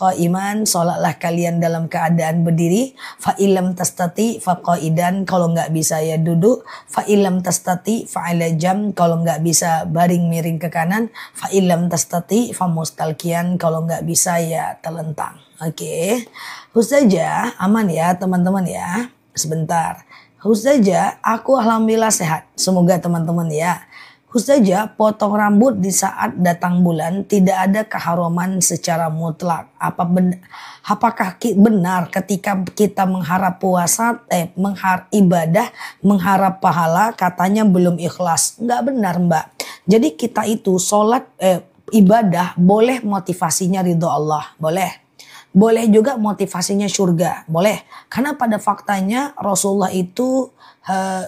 Qaiman, sholatlah kalian dalam keadaan berdiri. Fa illam tastati fa qaidan, kalau nggak bisa ya duduk. Fa illam tastati fa ala jam, kalau nggak bisa baring miring ke kanan. Fa illam tastati fa mustalqiyan, kalau nggak bisa ya telentang. Oke. Ustazah, aman ya teman-teman ya. Sebentar. Ustazah, aku alhamdulillah sehat. Semoga teman-teman ya. Ustazah, potong rambut di saat datang bulan tidak ada keharuman secara mutlak. Apakah benar ketika kita mengharap puasa, ibadah, mengharap pahala, katanya belum ikhlas? Enggak benar, Mbak. Jadi kita itu sholat, ibadah boleh motivasinya ridho Allah, boleh. Boleh juga motivasinya surga, boleh. Karena pada faktanya Rasulullah itu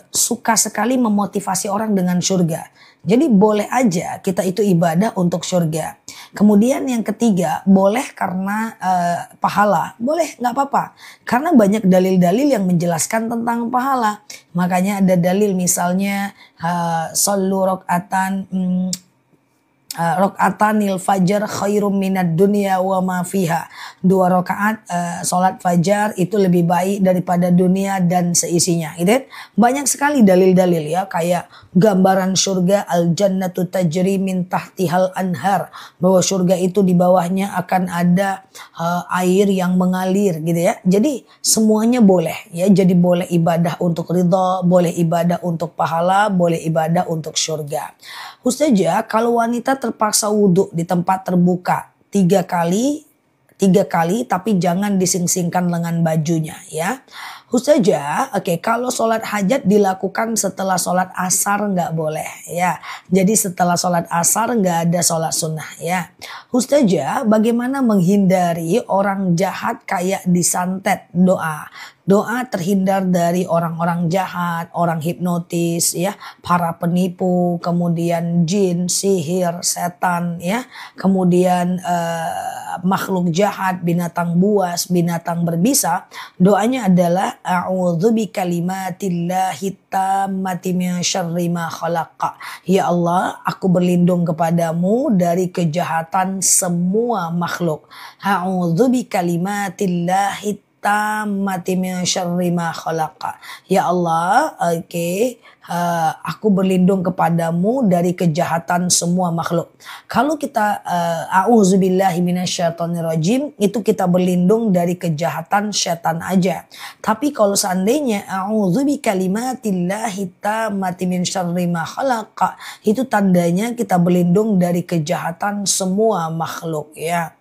suka sekali memotivasi orang dengan surga. Jadi boleh aja kita itu ibadah untuk surga. Kemudian yang ketiga, boleh karena pahala. Boleh, nggak apa-apa. Karena banyak dalil-dalil yang menjelaskan tentang pahala. Makanya ada dalil misalnya sallu rok'atan rok'atanil fajar khairum minad dunya wa ma fiha. 2 rakaat salat fajar itu lebih baik daripada dunia dan seisinya, gitu. Banyak sekali dalil-dalil ya, kayak gambaran surga, al jannatu tajri min tahtihal anhar, bahwa surga itu di bawahnya akan ada air yang mengalir, gitu ya. Jadi semuanya boleh ya. Jadi boleh ibadah untuk ridha, boleh ibadah untuk pahala, boleh ibadah untuk surga. Ustazah, kalau wanita terpaksa wudhu di tempat terbuka 3 kali tapi jangan dising-singkan lengan bajunya ya. Ustazah, oke, kalau sholat hajat dilakukan setelah sholat asar nggak boleh ya. Jadi setelah sholat asar nggak ada sholat sunnah ya. Ustazah, bagaimana menghindari orang jahat kayak disantet? Doa terhindar dari orang-orang jahat, orang hipnotis ya, para penipu, kemudian jin, sihir, setan ya, kemudian makhluk jahat, binatang buas, binatang berbisa. Doanya adalah a'udzu bikalimatillahi tammati min syarri ma khalaqa. Ya Allah, aku berlindung kepadamu dari kejahatan semua makhluk. A'udzu bikalimatillahi tammati min syarri ma khalaqa. Ya Allah, oke, aku berlindung kepadamu dari kejahatan semua makhluk. Kalau kita a'udzubillahi minasyaitonirrajim, itu kita berlindung dari kejahatan setan aja. Tapi kalau seandainya a'udzubikalimatillahi tammati min syarri ma khalaqa, itu tandanya kita berlindung dari kejahatan semua makhluk ya.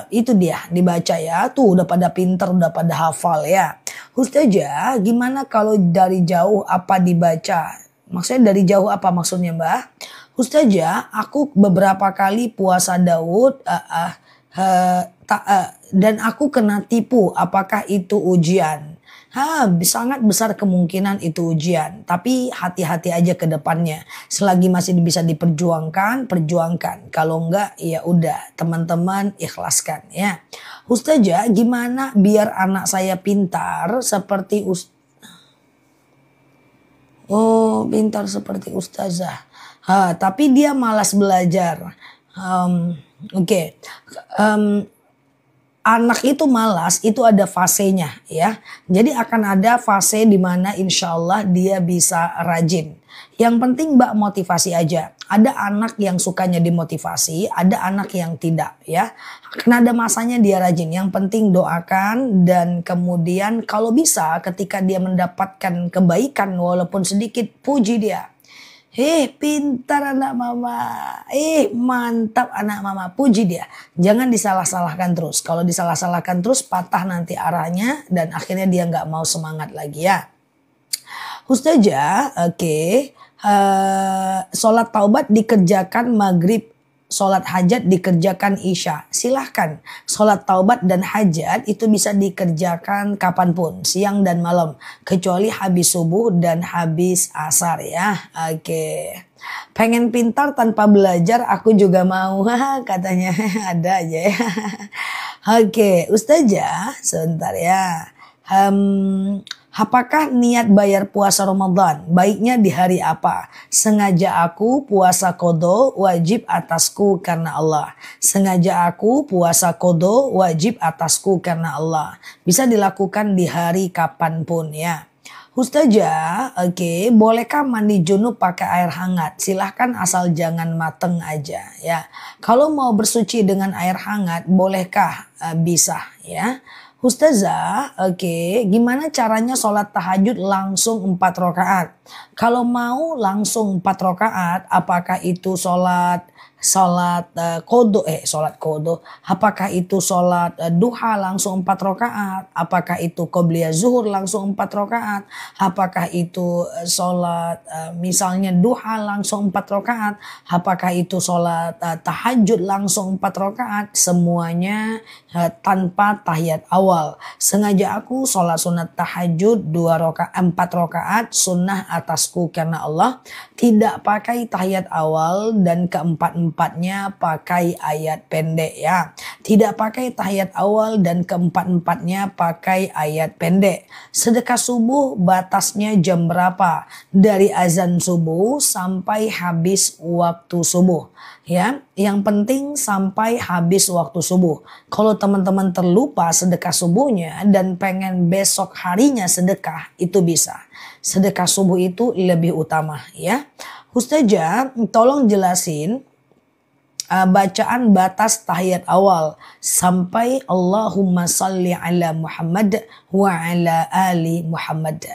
Itu dia dibaca ya. Tuh udah pada pinter, udah pada hafal ya. Ustazah, gimana kalau dari jauh apa dibaca? Maksudnya dari jauh apa maksudnya, Mbak? Ustazah, aku beberapa kali puasa Daud dan aku kena tipu. Apakah itu ujian? Sangat besar kemungkinan itu ujian. Tapi hati-hati aja ke depannya. Selagi masih bisa diperjuangkan, perjuangkan. Kalau enggak, ya udah, teman-teman ikhlaskan ya. Ustazah, gimana biar anak saya pintar seperti pintar seperti ustazah. Tapi dia malas belajar. Oke. Anak itu malas, itu ada fasenya ya. Jadi akan ada fase di mana insya Allah dia bisa rajin. Yang penting Mbak motivasi aja. Ada anak yang sukanya dimotivasi, ada anak yang tidak ya. Karena ada masanya dia rajin. Yang penting doakan, dan kemudian kalau bisa ketika dia mendapatkan kebaikan walaupun sedikit, puji dia. Pintar anak mama. Mantap anak mama. Puji dia. Jangan disalah-salahkan terus. Kalau disalah-salahkan terus patah nanti arahnya dan akhirnya dia nggak mau semangat lagi ya. Ustazah, oke. Sholat taubat dikerjakan maghrib. Sholat hajat dikerjakan isya. Silahkan. Sholat taubat dan hajat itu bisa dikerjakan kapanpun. Siang dan malam. Kecuali habis subuh dan habis asar ya. Oke. Pengen pintar tanpa belajar aku juga mau. Katanya ada aja ya. Oke. Ustazah sebentar ya. Apakah niat bayar puasa Ramadan? Baiknya di hari apa? Sengaja aku puasa qadha wajib atasku karena Allah. Sengaja aku puasa qadha wajib atasku karena Allah. Bisa dilakukan di hari kapanpun ya. Ustazah, oke, bolehkah mandi junub pakai air hangat? Silahkan asal jangan mateng aja ya. Kalau mau bersuci dengan air hangat, bolehkah? Bisa ya. Ustazah, oke, gimana caranya sholat tahajud langsung 4 rakaat? Kalau mau langsung 4 rakaat, apakah itu sholat qadha, apakah itu sholat duha langsung 4 rakaat, apakah itu qobliyah zuhur langsung 4 rakaat, apakah itu sholat misalnya duha langsung 4 rakaat, apakah itu sholat tahajud langsung 4 rakaat, semuanya tanpa tahiyat awal. Sengaja aku sholat sunat tahajud 4 rakaat sunnah atasku karena Allah, tidak pakai tahiyat awal dan keempat-empatnya pakai ayat pendek ya. Tidak pakai tahiyat awal dan keempat-empatnya pakai ayat pendek. Sedekah subuh batasnya jam berapa? Dari azan subuh sampai habis waktu subuh. Ya, yang penting sampai habis waktu subuh. Kalau teman-teman terlupa sedekah subuhnya dan pengen besok harinya sedekah, itu bisa. Sedekah subuh itu lebih utama ya. Ustazah, tolong jelasin bacaan batas tahiyat awal sampai Allahumma salli ala Muhammad wa ala ali Muhammad.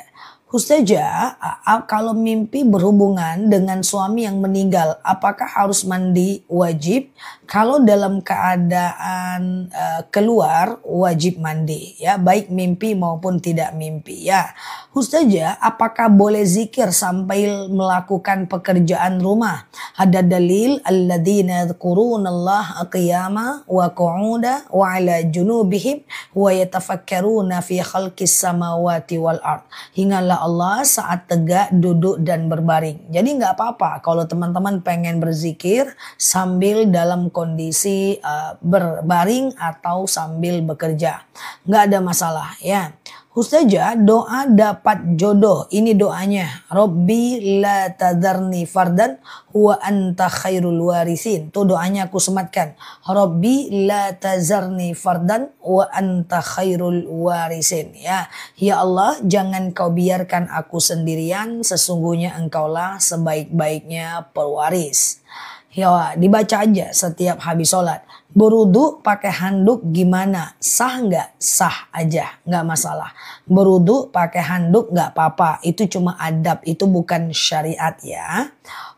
Ustazah, kalau mimpi berhubungan dengan suami yang meninggal, apakah harus mandi wajib? Kalau dalam keadaan keluar, wajib mandi ya, baik mimpi maupun tidak mimpi ya. Ustazah, apakah boleh zikir sambil melakukan pekerjaan rumah? Ada dalil alladzina yadhkurunallaha qiyama wa qu'uda wa ala junubihim wa yatafakkaruna fi khalqis samawati wal ard. Ingatlah Allah saat tegak, duduk dan berbaring. Jadi nggak apa-apa kalau teman-teman pengen berzikir sambil dalam kondisi berbaring atau sambil bekerja. Nggak ada masalah ya. Ustazah, doa dapat jodoh. Ini doanya. Rabbi la tadarni fardan wa anta khairul warisin. Tuh doanya aku sematkan. Rabbi la tazarni fardan wa anta khairul warisin. Ya Allah, jangan kau biarkan aku sendirian. Sesungguhnya engkaulah sebaik-baiknya pewaris. Ya, dibaca aja setiap habis sholat. Berudu pakai handuk gimana? Sah nggak? Sah aja, nggak masalah. Berudu pakai handuk nggak apa-apa. Itu cuma adab, itu bukan syariat ya.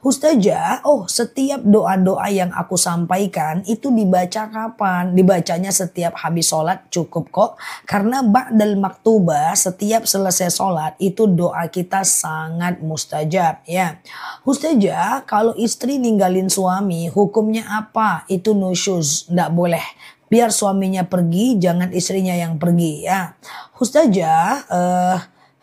Ustazah, setiap doa-doa yang aku sampaikan itu dibaca kapan? Dibacanya setiap habis sholat cukup kok. Karena ba'dal maktubah, setiap selesai sholat itu doa kita sangat mustajab ya. Ustazah, kalau istri ninggalin suami hukumnya apa? Itu nusyuz, nggak boleh. Biar suaminya pergi, jangan istrinya yang pergi ya. Ustazah,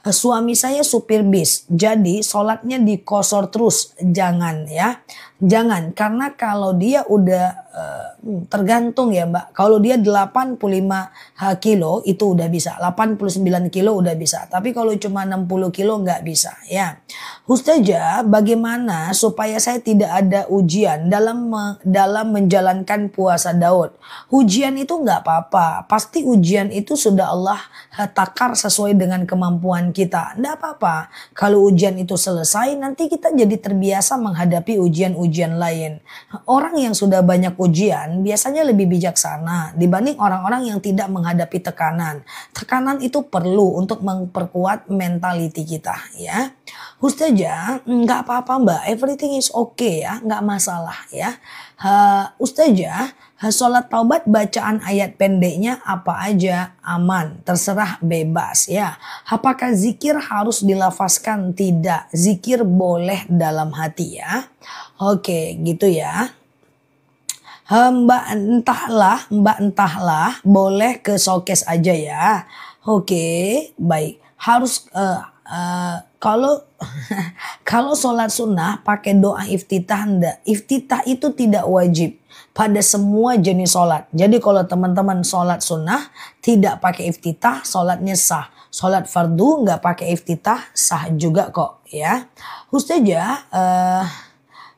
suami saya supir bis, jadi sholatnya dikosor terus, jangan ya. Jangan, karena kalau dia udah tergantung ya Mbak. Kalau dia 85 kilo itu udah bisa, 89 kilo udah bisa. Tapi kalau cuma 60 kilo nggak bisa ya. Ustazah, bagaimana supaya saya tidak ada ujian dalam menjalankan puasa Daud? Ujian itu nggak apa-apa. Pasti ujian itu sudah Allah takar sesuai dengan kemampuan kita. Nggak apa-apa. Kalau ujian itu selesai, nanti kita jadi terbiasa menghadapi ujian-ujian lain. Orang yang sudah banyak ujian biasanya lebih bijaksana dibanding orang-orang yang tidak menghadapi tekanan. Tekanan itu perlu untuk memperkuat mentality kita ya. Ustazah, nggak apa-apa Mbak, everything is okay ya, nggak masalah ya. Ustazah, sholat taubat bacaan ayat pendeknya apa aja aman, terserah bebas ya. Apakah zikir harus dilafazkan? Tidak, zikir boleh dalam hati ya. Oke, gitu ya. Mbak entahlah, boleh ke showcase aja ya. Oke, baik. Harus kalau sholat sunnah pakai doa iftitah enggak? Iftitah itu tidak wajib. pada semua jenis sholat. Jadi kalau teman-teman sholat sunnah tidak pakai iftitah, sholatnya sah. Sholat fardu nggak pakai iftitah, sah juga kok ya. Ustazah,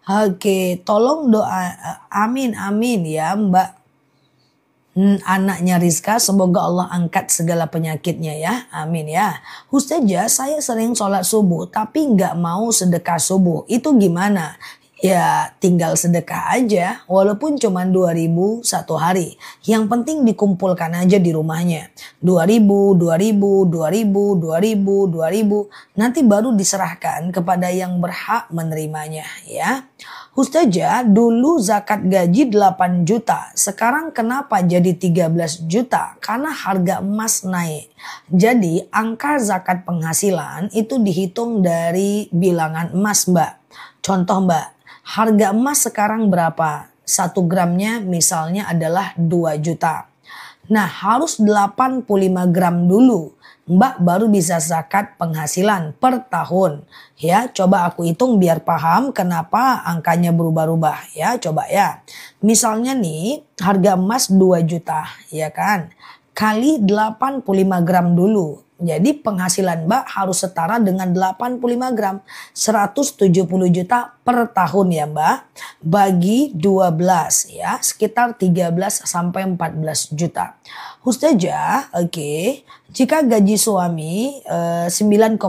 oke, tolong doa, amin amin ya Mbak. Anaknya Rizka, semoga Allah angkat segala penyakitnya ya, amin ya. Ustazah, saya sering sholat subuh tapi nggak mau sedekah subuh, itu gimana? Ya tinggal sedekah aja walaupun cuma 2.000 satu hari. Yang penting dikumpulkan aja di rumahnya. 2.000, 2.000, 2.000, 2.000, 2.000. Nanti baru diserahkan kepada yang berhak menerimanya ya. Ustazah, dulu zakat gaji 8 juta. Sekarang kenapa jadi 13 juta? Karena harga emas naik. Jadi angka zakat penghasilan itu dihitung dari bilangan emas Mbak. Contoh Mbak. Harga emas sekarang berapa? 1 gramnya misalnya adalah 2 juta. Nah harus 85 gram dulu. Mbak baru bisa zakat penghasilan per tahun. Ya coba aku hitung biar paham kenapa angkanya berubah-ubah. Ya coba ya. Misalnya nih harga emas 2 juta ya kan. Kali 85 gram dulu. Jadi penghasilan Mbak harus setara dengan 85 gram. 170 juta per tahun ya Mbak. Bagi 12 ya. Sekitar 13 sampai 14 juta. Ustazah, oke. Jika gaji suami 9,5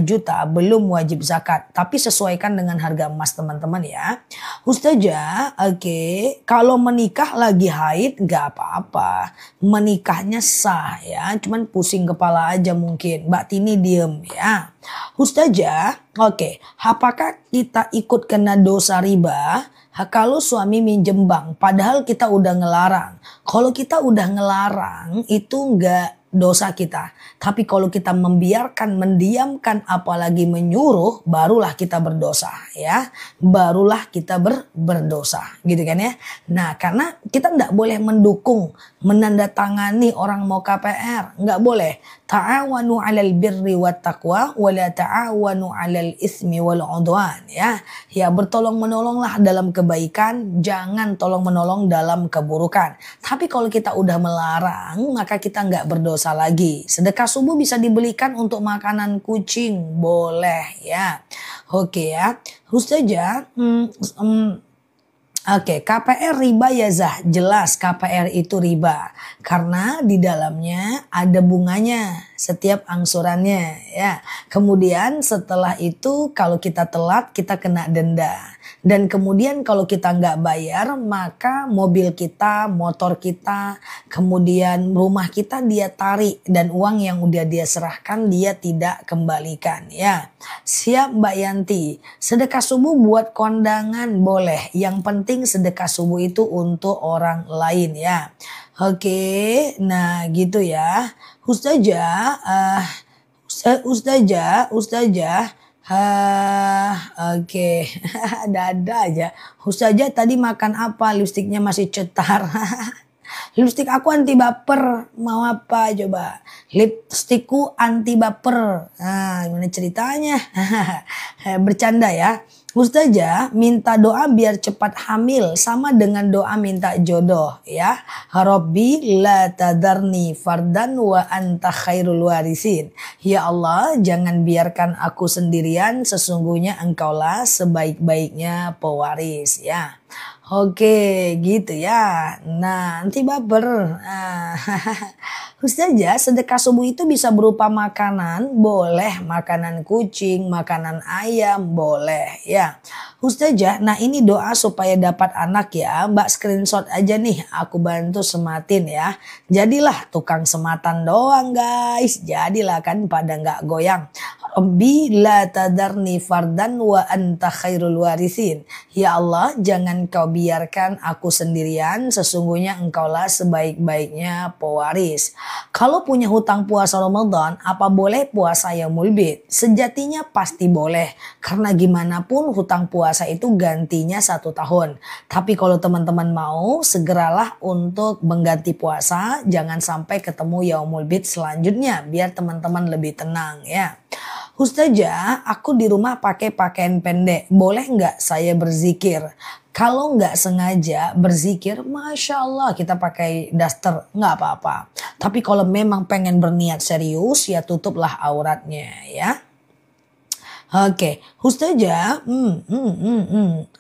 juta belum wajib zakat. Tapi sesuaikan dengan harga emas teman-teman ya. Ustazah, oke. Kalau menikah lagi haid gak apa-apa. Menikahnya sah ya. Cuman pusing kepala aja mungkin. Mbak Tini diem ya. Ustazah, oke. Apakah kita ikut kena dosa riba? Kalau suami minjem bank, padahal kita udah ngelarang. Kalau kita udah ngelarang itu enggak dosa kita. Tapi kalau kita membiarkan, mendiamkan, apalagi menyuruh, barulah kita berdosa ya. Barulah kita berdosa gitu kan ya. Nah karena kita enggak boleh mendukung, menandatangani orang mau KPR. Enggak boleh. Ta'awanu 'alal birri wat taqwa wa la ta'awanu 'alal ismi wal 'udwan ya. Ya bertolong menolonglah dalam kebaikan, jangan tolong menolong dalam keburukan. Tapi kalau kita udah melarang, maka kita nggak berdosa lagi. Sedekah subuh bisa dibelikan untuk makanan kucing, boleh ya. Oke ya. Ustazah, oke, KPR riba ya Zah, jelas KPR itu riba karena di dalamnya ada bunganya setiap angsurannya ya. Kemudian setelah itu kalau kita telat kita kena denda. Dan kemudian kalau kita nggak bayar maka mobil kita, motor kita, kemudian rumah kita dia tarik dan uang yang udah dia serahkan dia tidak kembalikan ya. Siap Mbak Yanti, sedekah subuh buat kondangan boleh. Yang penting sedekah subuh itu untuk orang lain ya. Oke, nah gitu ya. Ustazah, oke. Ada aja. Ustazah tadi makan apa? Lipstiknya masih cetar. Lipstik aku anti baper. Mau apa coba? Lipstikku anti baper. Nah, gimana ceritanya? Bercanda ya. Ustazah minta doa biar cepat hamil sama dengan doa minta jodoh ya. Rabbi la tadarni fardan wa anta khairul warisin. Ya Allah jangan biarkan aku sendirian, sesungguhnya engkaulah sebaik-baiknya pewaris ya. Oke gitu ya. Nah nanti baper. Ustazah sedekah subuh itu bisa berupa makanan, boleh makanan kucing, makanan ayam, boleh ya. Ustazah, nah ini doa supaya dapat anak ya. Mbak screenshot aja nih, aku bantu sematin ya. Jadilah tukang sematan doang guys. Jadilah kan pada nggak goyang. Rabbi la tadarni fardan wa anta khairul warisin. Ya Allah, jangan kau biarkan aku sendirian, sesungguhnya engkaulah sebaik-baiknya pewaris. Kalau punya hutang puasa Ramadan, apa boleh puasa yaumul bid? Sejatinya pasti boleh. Karena gimana pun hutang puasa itu gantinya 1 tahun. Tapi kalau teman-teman mau, segeralah untuk mengganti puasa. Jangan sampai ketemu yaumul bid selanjutnya. Biar teman-teman lebih tenang ya. Ustazah, aku di rumah pakai pakaian pendek. Boleh nggak saya berzikir? Kalau nggak sengaja berzikir, Masya Allah kita pakai daster, nggak apa-apa. Tapi kalau memang pengen berniat serius, ya tutuplah auratnya ya. Oke, Ustazah,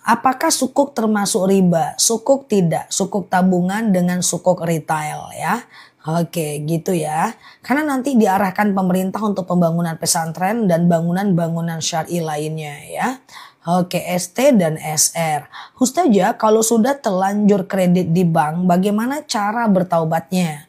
apakah sukuk termasuk riba? Sukuk tidak, sukuk tabungan dengan sukuk retail ya. Oke, gitu ya. Karena nanti diarahkan pemerintah untuk pembangunan pesantren dan bangunan-bangunan syar'i lainnya ya. Oke, ST dan SR. Ustazah, kalau sudah terlanjur kredit di bank, bagaimana cara bertaubatnya?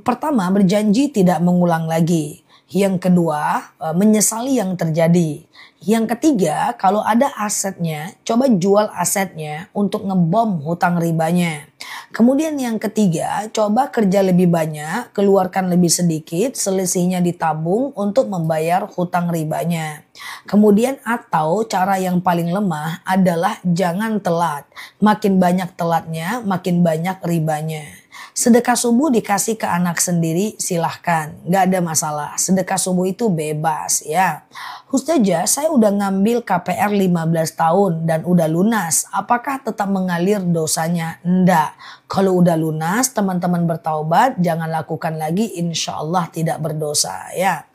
Pertama, berjanji tidak mengulang lagi. Yang kedua, menyesali yang terjadi. Yang ketiga, kalau ada asetnya, coba jual asetnya untuk ngebom hutang ribanya. Kemudian yang ketiga, coba kerja lebih banyak, keluarkan lebih sedikit, selisihnya ditabung untuk membayar hutang ribanya. Kemudian atau cara yang paling lemah adalah jangan telat. Makin banyak telatnya, makin banyak ribanya. Sedekah subuh dikasih ke anak sendiri silahkan, gak ada masalah. Sedekah subuh itu bebas ya. Ustazah, saya udah ngambil KPR 15 tahun dan udah lunas. Apakah tetap mengalir dosanya? Enggak. Kalau udah lunas, teman-teman bertaubat, jangan lakukan lagi, insya Allah tidak berdosa ya.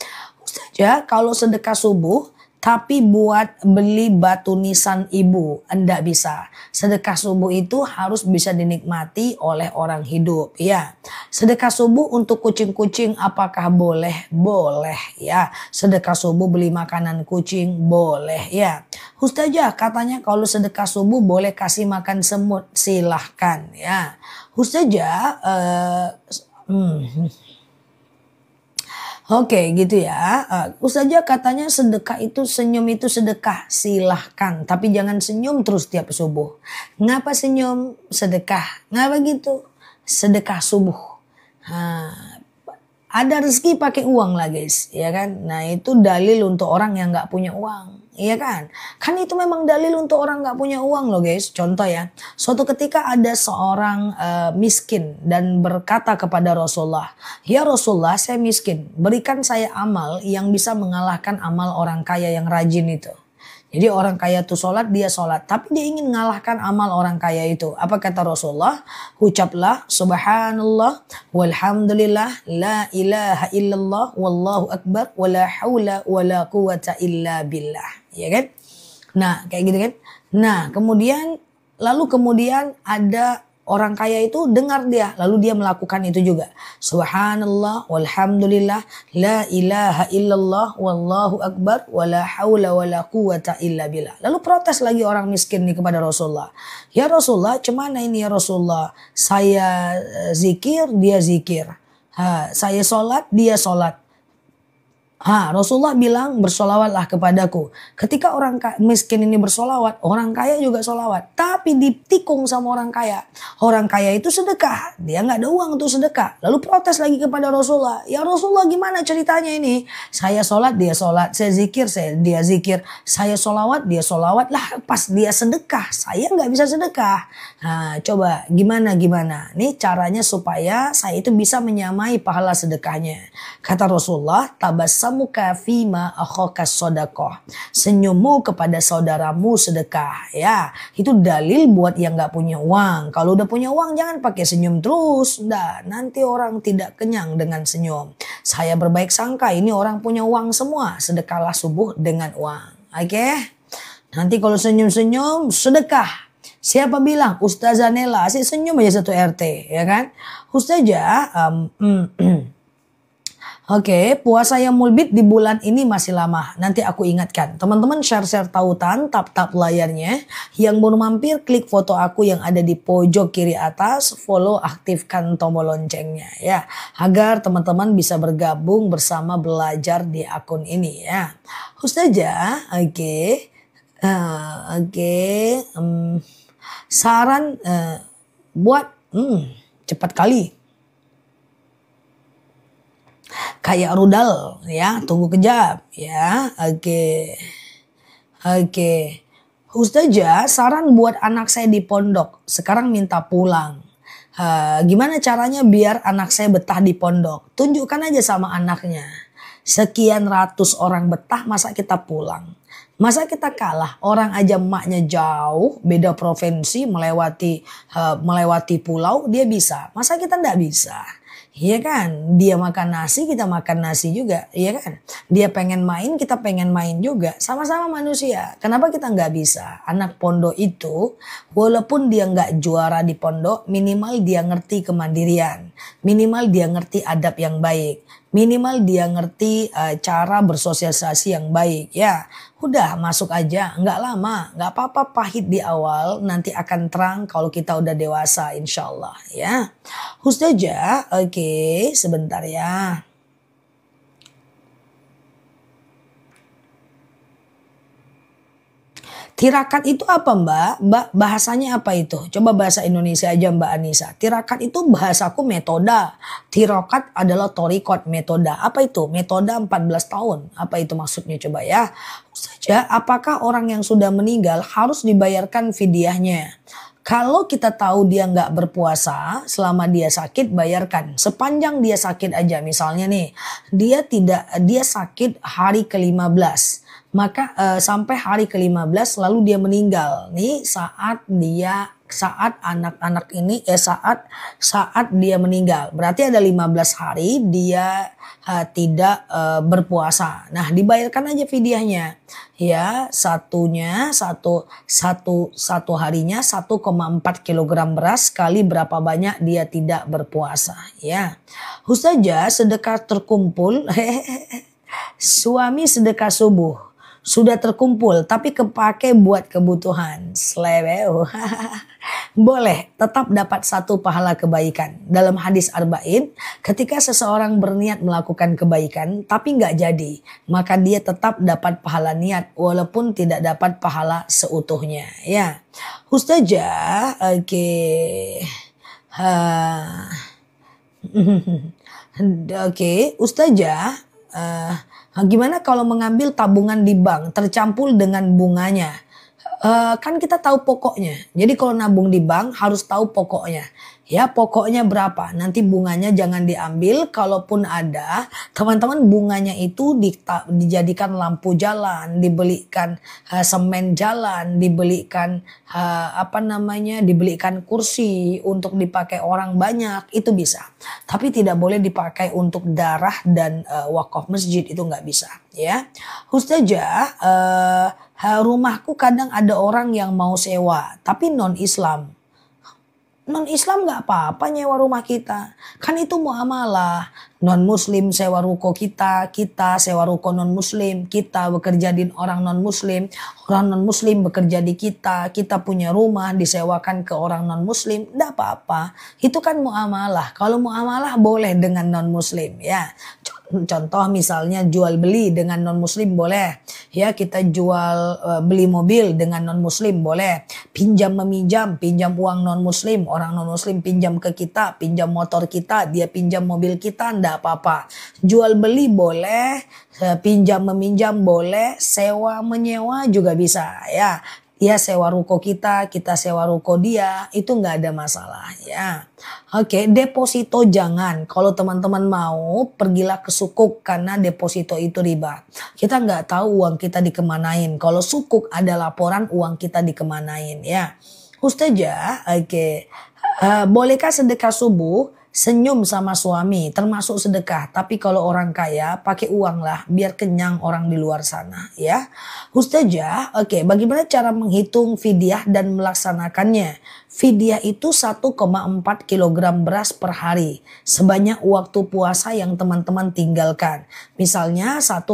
Ustazah, kalau sedekah subuh tapi buat beli batu nisan ibu, enggak bisa. Sedekah subuh itu harus bisa dinikmati oleh orang hidup ya. Sedekah subuh untuk kucing-kucing apakah boleh? Boleh ya. Sedekah subuh beli makanan kucing boleh ya. Ustazah, katanya kalau sedekah subuh boleh kasih makan semut, silahkan ya. Ustazah, Oke gitu ya. Ustazah katanya sedekah itu senyum itu sedekah. Silahkan. Tapi jangan senyum terus tiap subuh. Ngapa senyum? Sedekah. Ngapa gitu? Sedekah subuh. Ada rezeki pakai uang lah guys. Ya kan? Nah itu dalil untuk orang yang gak punya uang. Iya kan? Kan itu memang dalil untuk orang gak punya uang loh guys. Contoh ya. Suatu ketika ada seorang miskin dan berkata kepada Rasulullah. Ya Rasulullah, saya miskin. Berikan saya amal yang bisa mengalahkan amal orang kaya yang rajin itu. Jadi orang kaya itu sholat, dia sholat. Tapi dia ingin mengalahkan amal orang kaya itu. Apa kata Rasulullah? Ucaplah subhanallah walhamdulillah la ilaha illallah wallahu akbar wala hawla wala quwata illa billah. Ya kan? Nah kayak gitu kan. Nah kemudian ada orang kaya itu dengar dia. Lalu dia melakukan itu juga. Subhanallah walhamdulillah la ilaha illallah wallahu akbar wala hawla wala quwata illa billah. Lalu protes lagi orang miskin ini kepada Rasulullah. Ya Rasulullah, cemana ini ya Rasulullah? Saya zikir, dia zikir. Saya sholat, dia sholat. Rasulullah bilang bersolawatlah kepadaku. Ketika orang miskin ini bersolawat, orang kaya juga solawat. Tapi ditikung sama orang kaya. Orang kaya itu sedekah. Dia nggak ada uang untuk sedekah. Lalu protes lagi kepada Rasulullah. Ya Rasulullah, gimana ceritanya ini? Saya sholat, dia sholat. Saya zikir, dia zikir. Saya solawat, dia solawat. Lah pas dia sedekah, saya nggak bisa sedekah. Coba gimana? Nih caranya supaya saya itu bisa menyamai pahala sedekahnya. Kata Rasulullah, tabassamuka fima akhaka shadaqah. Senyummu kepada saudaramu sedekah. Ya, itu dalil buat yang gak punya uang. Kalau udah punya uang jangan pakai senyum terus. Nanti orang tidak kenyang dengan senyum. Saya berbaik sangka ini orang punya uang semua. Sedekahlah subuh dengan uang. Oke? Nanti kalau senyum-senyum sedekah. Siapa bilang? Ustazah Nela, sih senyum aja satu RT, ya kan? Ustazah, Oke, puasa yang mulbit di bulan ini masih lama. Nanti aku ingatkan. Teman-teman share-share tautan, tap-tap layarnya. Yang baru mampir, klik foto aku yang ada di pojok kiri atas. Follow, aktifkan tombol loncengnya ya. Agar teman-teman bisa bergabung bersama belajar di akun ini ya. Ustazah, oke. Saran buat cepat kali. Kayak rudal ya, tunggu kejap ya. Oke. Ustazah, saran buat anak saya di pondok. Sekarang minta pulang. Gimana caranya biar anak saya betah di pondok? Tunjukkan aja sama anaknya. Sekian ratus orang betah, masa kita pulang? Masa kita kalah? Orang aja emaknya jauh, beda provinsi, melewati pulau, dia bisa. Masa kita nggak bisa? Iya kan? Dia makan nasi, kita makan nasi juga. Iya kan? Dia pengen main, kita pengen main juga. Sama-sama manusia. Kenapa kita nggak bisa? Anak pondok itu, walaupun dia nggak juara di pondok, minimal dia ngerti kemandirian. Minimal dia ngerti adab yang baik. Minimal dia ngerti cara bersosialisasi yang baik. Ya, udah masuk aja. Nggak lama, nggak apa-apa pahit di awal. Nanti akan terang kalau kita udah dewasa, insya Allah. Ya, Ustazah, oke, sebentar ya. Tirakat itu apa Mbak? Mbak bahasanya apa itu? Coba bahasa Indonesia aja Mbak Anissa. Tirakat itu bahasaku metoda. Tirakat adalah torikot metoda. Apa itu? Metoda 14 tahun. Apa itu maksudnya coba ya? Saja apakah orang yang sudah meninggal harus dibayarkan fidyahnya? Kalau kita tahu dia nggak berpuasa selama dia sakit, bayarkan. Sepanjang dia sakit aja, misalnya nih, dia sakit hari ke-15. Maka sampai hari ke-15 lalu dia meninggal. Nih saat anak-anak ini saat dia meninggal. Berarti ada 15 hari dia tidak berpuasa. Nah, dibayarkan aja fidyahnya. Ya, satu harinya 1,4 kilogram beras kali berapa banyak dia tidak berpuasa. Ya, Ustazah sedekah terkumpul. Suami sedekah subuh. Sudah terkumpul tapi kepake buat kebutuhan. Sleweo. Boleh, tetap dapat satu pahala kebaikan. Dalam hadis Arba'in, ketika seseorang berniat melakukan kebaikan tapi nggak jadi, maka dia tetap dapat pahala niat walaupun tidak dapat pahala seutuhnya. Ya, Ustazah, oke. Oke, Ustazah, gimana kalau mengambil tabungan di bank tercampur dengan bunganya? Kan kita tahu pokoknya. Jadi kalau nabung di bank harus tahu pokoknya. Ya pokoknya berapa. Nanti bunganya jangan diambil. Kalaupun ada, teman-teman bunganya itu dijadikan lampu jalan, dibelikan semen jalan, dibelikan dibelikan kursi untuk dipakai orang banyak, itu bisa. Tapi tidak boleh dipakai untuk darah dan wakaf masjid, itu nggak bisa. Ya, Ustazah, rumahku kadang ada orang yang mau sewa, tapi non-Islam. Non-Islam gak apa-apa nyewa rumah kita. Kan itu muamalah. Non-Muslim sewa ruko kita sewa ruko non-Muslim. Kita bekerja di orang non-Muslim. Orang non-Muslim bekerja di kita. Kita punya rumah disewakan ke orang non-Muslim. Gak apa-apa. Itu kan muamalah. Kalau muamalah boleh dengan non-Muslim. Ya. Contoh misalnya jual beli dengan non muslim boleh. Ya, kita jual beli mobil dengan non muslim boleh. Pinjam meminjam, pinjam uang non muslim, orang non muslim pinjam ke kita, pinjam motor kita, dia pinjam mobil kita, ndak apa-apa. Jual beli boleh, pinjam meminjam boleh, sewa menyewa juga bisa ya. Dia sewa ruko kita sewa ruko dia, itu nggak ada masalah ya. Oke, deposito jangan. Kalau teman-teman mau, pergilah ke sukuk karena deposito itu riba. Kita nggak tahu uang kita dikemanain. Kalau sukuk ada laporan uang kita dikemanain ya. Ustazah, oke. Bolehkah sedekah subuh? Senyum sama suami termasuk sedekah, tapi kalau orang kaya pakai uang lah biar kenyang orang di luar sana ya. Ustazah, oke, bagaimana cara menghitung fidyah dan melaksanakannya? Fidyah itu 1,4 kilogram beras per hari, sebanyak waktu puasa yang teman-teman tinggalkan. Misalnya 1,4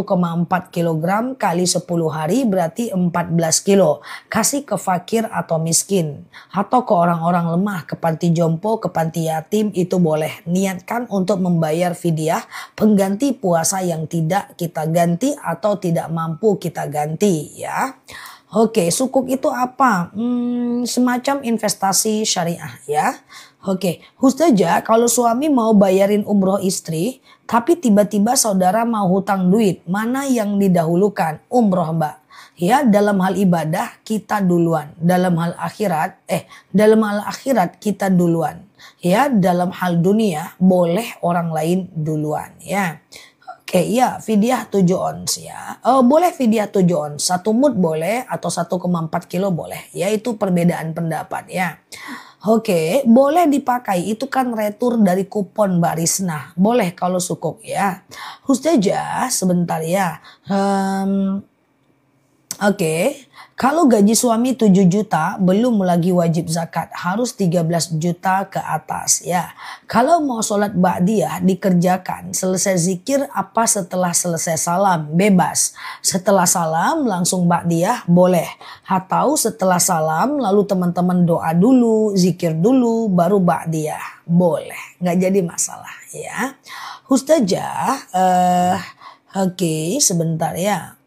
kilogram kali 10 hari berarti 14 kilo. Kasih ke fakir atau miskin, atau ke orang-orang lemah, ke panti jompo, ke panti yatim, itu boleh. Niatkan untuk membayar fidyah pengganti puasa yang tidak kita ganti atau tidak mampu kita ganti ya. Oke, sukuk itu apa? Semacam investasi syariah ya. Oke, Ustazah, kalau suami mau bayarin umroh istri, tapi tiba-tiba saudara mau hutang duit, mana yang didahulukan? Umroh Mbak. Ya, dalam hal ibadah kita duluan. Dalam hal akhirat kita duluan. Ya, dalam hal dunia boleh orang lain duluan ya. Oke, ya fidyah 7 ons ya. Boleh fidyah 7 ons. 1 mud boleh atau 1,4 kilo boleh. Ya itu perbedaan pendapat ya. Oke, boleh dipakai. Itu kan retur dari kupon Mbak Risna. Boleh kalau sukuk ya. Ustazah sebentar ya. Oke, kalau gaji suami 7 juta belum lagi wajib zakat, harus 13 juta ke atas ya. Kalau mau sholat ba'diyah dikerjakan, selesai zikir apa setelah selesai salam, bebas. Setelah salam langsung ba'diyah boleh. Atau setelah salam lalu teman-teman doa dulu, zikir dulu, baru ba'diyah. Boleh, nggak jadi masalah ya. Ustazah, oke sebentar ya.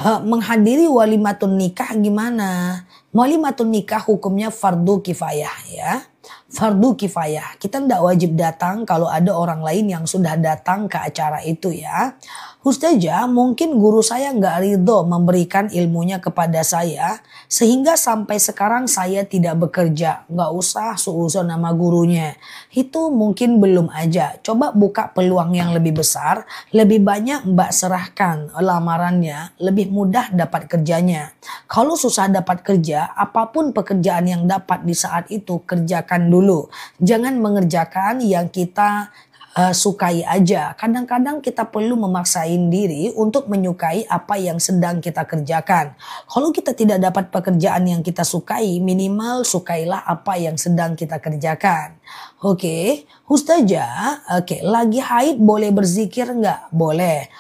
Menghadiri walimatun nikah gimana? Walimatun nikah hukumnya fardu kifayah ya. Fardu kifayah. Kita tidak wajib datang kalau ada orang lain yang sudah datang ke acara itu ya. Ustazah, mungkin guru saya nggak ridho memberikan ilmunya kepada saya. Sehingga sampai sekarang saya tidak bekerja. Nggak usah suuzon nama gurunya. Itu mungkin belum aja. Coba buka peluang yang lebih besar. Lebih banyak Mbak serahkan lamarannya. Lebih mudah dapat kerjanya. Kalau susah dapat kerja, apapun pekerjaan yang dapat di saat itu kerjakan dulu. Jangan mengerjakan yang kita sukai aja. Kadang-kadang kita perlu memaksain diri untuk menyukai apa yang sedang kita kerjakan. Kalau kita tidak dapat pekerjaan yang kita sukai, minimal sukailah apa yang sedang kita kerjakan. Oke, Ustazah, oke, lagi haid boleh berzikir nggak? Boleh.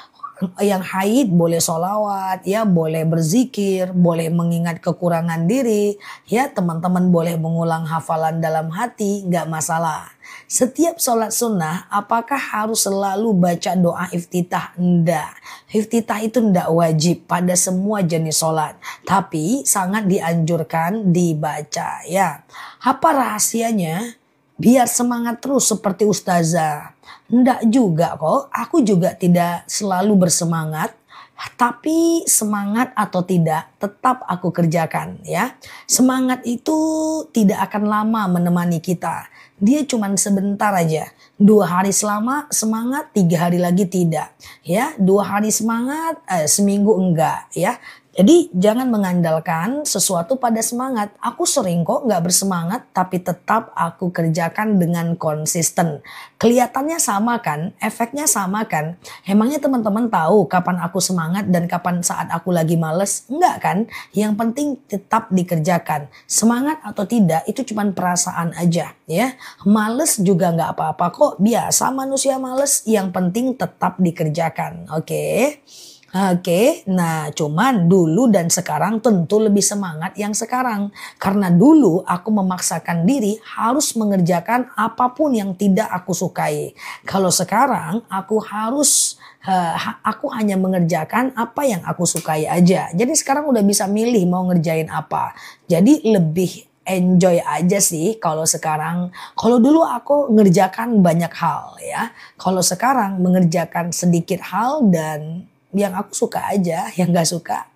Yang haid boleh sholawat, ya boleh berzikir, boleh mengingat kekurangan diri, ya teman-teman boleh mengulang hafalan dalam hati, nggak masalah. Setiap sholat sunnah, apakah harus selalu baca doa iftitah? Enggak. Iftitah itu enggak wajib pada semua jenis sholat, tapi sangat dianjurkan dibaca ya. Apa rahasianya? Biar semangat terus seperti ustazah. Enggak juga kok, aku juga tidak selalu bersemangat. Tapi semangat atau tidak tetap aku kerjakan ya. Semangat itu tidak akan lama menemani kita. Dia cuma sebentar aja. 2 hari selama semangat, 3 hari lagi tidak. Ya, 2 hari semangat, seminggu enggak ya. Jadi jangan mengandalkan sesuatu pada semangat. Aku sering kok nggak bersemangat tapi tetap aku kerjakan dengan konsisten. Kelihatannya sama kan? Efeknya sama kan? Emangnya teman-teman tahu kapan aku semangat dan kapan saat aku lagi males? Enggak kan? Yang penting tetap dikerjakan. Semangat atau tidak itu cuma perasaan aja ya. Males juga nggak apa-apa kok. Biasa manusia males. Yang penting tetap dikerjakan. Oke. Oke, nah cuman dulu dan sekarang tentu lebih semangat yang sekarang. Karena dulu aku memaksakan diri harus mengerjakan apapun yang tidak aku sukai. Kalau sekarang aku aku hanya mengerjakan apa yang aku sukai aja. Jadi sekarang udah bisa milih mau ngerjain apa. Jadi lebih enjoy aja sih kalau sekarang. Kalau dulu aku ngerjakan banyak hal ya. Kalau sekarang mengerjakan sedikit hal dan yang aku suka aja, yang gak suka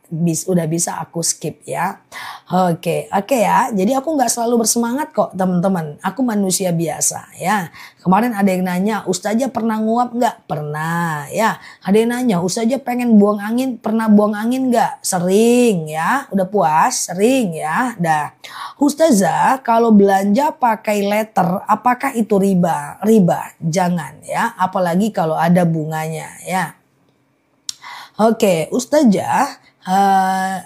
udah bisa aku skip ya. Oke ya. Jadi aku gak selalu bersemangat kok teman-teman. Aku manusia biasa ya. Kemarin ada yang nanya, Ustazah pernah nguap gak? Pernah ya. Ada yang nanya, Ustazah pengen buang angin, pernah buang angin gak? Sering ya. Udah puas? Sering ya. Dah. Ustazah kalau belanja pakai letter, apakah itu riba? Riba, jangan ya. Apalagi kalau ada bunganya ya. Oke, Ustazah,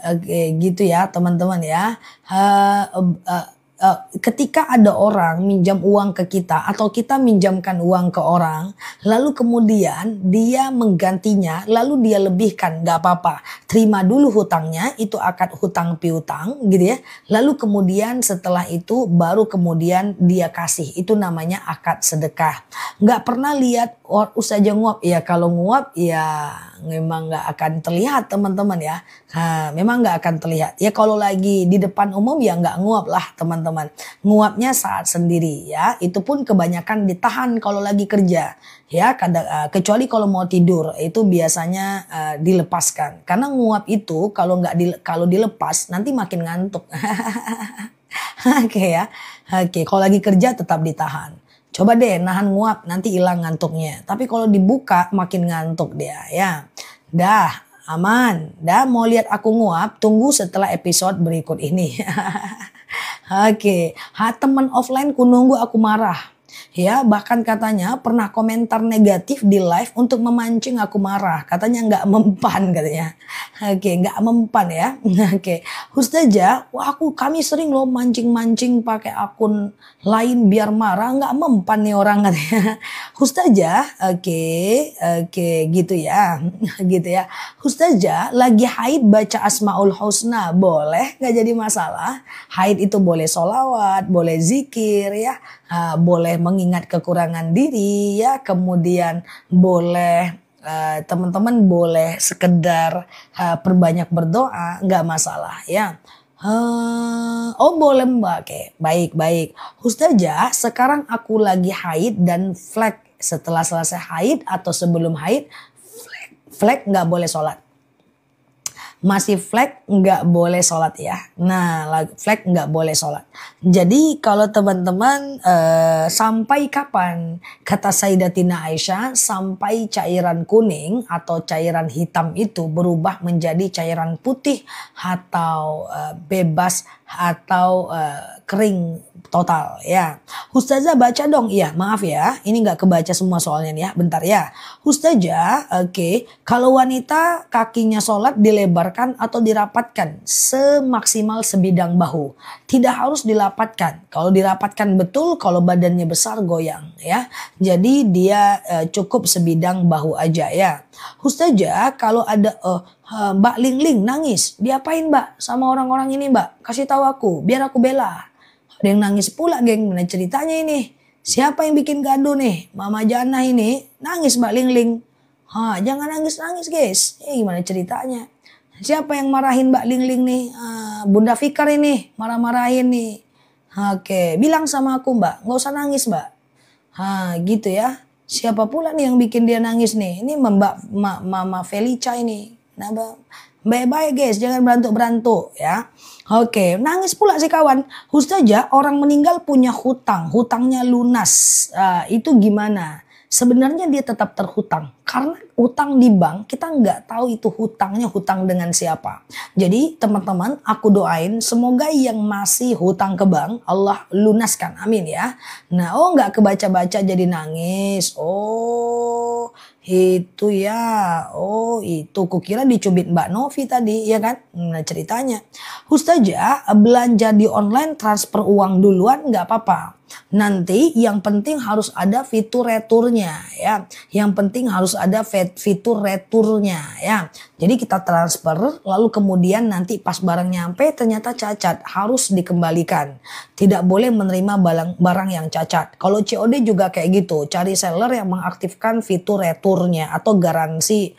oke, gitu ya teman-teman ya. Ketika ada orang minjam uang ke kita atau kita minjamkan uang ke orang, lalu kemudian dia menggantinya, lalu dia lebihkan, gak apa-apa. Terima dulu hutangnya, itu akad hutang piutang gitu ya. Lalu kemudian setelah itu baru kemudian dia kasih, itu namanya akad sedekah. Gak pernah lihat Ustazah nguap, ya kalau nguap ya memang gak akan terlihat teman-teman ya. Memang gak akan terlihat. Ya kalau lagi di depan umum ya gak nguap lah teman-teman. Nguapnya saat sendiri ya. Itu pun kebanyakan ditahan kalau lagi kerja ya. Kecuali kalau mau tidur itu biasanya dilepaskan. Karena nguap itu kalau dilepas nanti makin ngantuk. Oke ya. Oke, kalau lagi kerja tetap ditahan. Coba deh nahan nguap, nanti hilang ngantuknya. Tapi kalau dibuka makin ngantuk dia ya. Dah aman. Dah mau lihat aku nguap, tunggu setelah episode berikut ini. Oke, teman offline ku nunggu aku marah. Ya, bahkan katanya pernah komentar negatif di live untuk memancing aku marah. Katanya nggak mempan katanya. Oke, nggak mempan ya. Oke, Ustazah, kami sering loh mancing-mancing pakai akun lain biar marah, nggak mempan nih orang katanya. Ustazah, oke, gitu ya, gitu ya. Ustazah, lagi haid baca Asmaul Husna, boleh nggak jadi masalah? Haid itu boleh solawat, boleh zikir ya. Boleh mengingat kekurangan diri ya, kemudian boleh teman-teman boleh sekedar perbanyak berdoa, nggak masalah ya. Oh boleh Mbak, oke, baik. Ustazah, sekarang aku lagi haid dan flek. Setelah selesai haid atau sebelum haid, flek nggak boleh sholat. Masih flek nggak boleh sholat ya. Nah, flek nggak boleh sholat. Jadi kalau teman-teman sampai kapan kata Sayyidatina Aisyah, sampai cairan kuning atau cairan hitam itu berubah menjadi cairan putih atau bebas atau kering total ya. Ustazah baca dong. Iya maaf ya, ini nggak kebaca semua soalnya nih ya, bentar ya. Ustazah, oke, kalau wanita kakinya sholat dilebarkan atau dirapatkan semaksimal sebidang bahu. Tidak harus dilapatkan. Kalau dirapatkan betul, kalau badannya besar goyang ya. Jadi dia cukup sebidang bahu aja ya. Ustazah, kalau ada Mbak Ling nangis, diapain Mbak sama orang-orang ini Mbak? Kasih tahu aku, biar aku bela. Ada yang nangis pula geng, mana ceritanya ini? Siapa yang bikin gaduh nih? Mama Jana ini nangis Mbak Ling. Jangan nangis-nangis guys. Gimana ceritanya? Siapa yang marahin Mbak Ling nih? Bunda Fikar ini marah-marahin nih. Oke, bilang sama aku Mbak, nggak usah nangis Mbak. Gitu ya. Siapa pula nih yang bikin dia nangis nih? Ini Mama Felicia ini. Nah, baik-baik guys, jangan berantuk-berantuk ya. Oke, nangis pula si kawan. Ustazah, orang meninggal punya hutang, hutangnya lunas. Itu gimana? Sebenarnya dia tetap terhutang. Karena hutang di bank, kita nggak tahu itu hutangnya hutang dengan siapa. Jadi teman-teman, aku doain semoga yang masih hutang ke bank, Allah lunaskan. Amin ya. Nah, nggak kebaca-baca jadi nangis. Itu ya. Itu kukira dicubit Mbak Novi tadi ya kan. Nah ceritanya. Ustazah, belanja di online transfer uang duluan nggak apa-apa. Nanti yang penting harus ada fitur returnya ya. Yang penting harus ada fitur returnya ya. Jadi kita transfer lalu kemudian nanti pas barang nyampe ternyata cacat, harus dikembalikan. Tidak boleh menerima barang yang cacat. Kalau COD juga kayak gitu, cari seller yang mengaktifkan fitur returnya atau garansi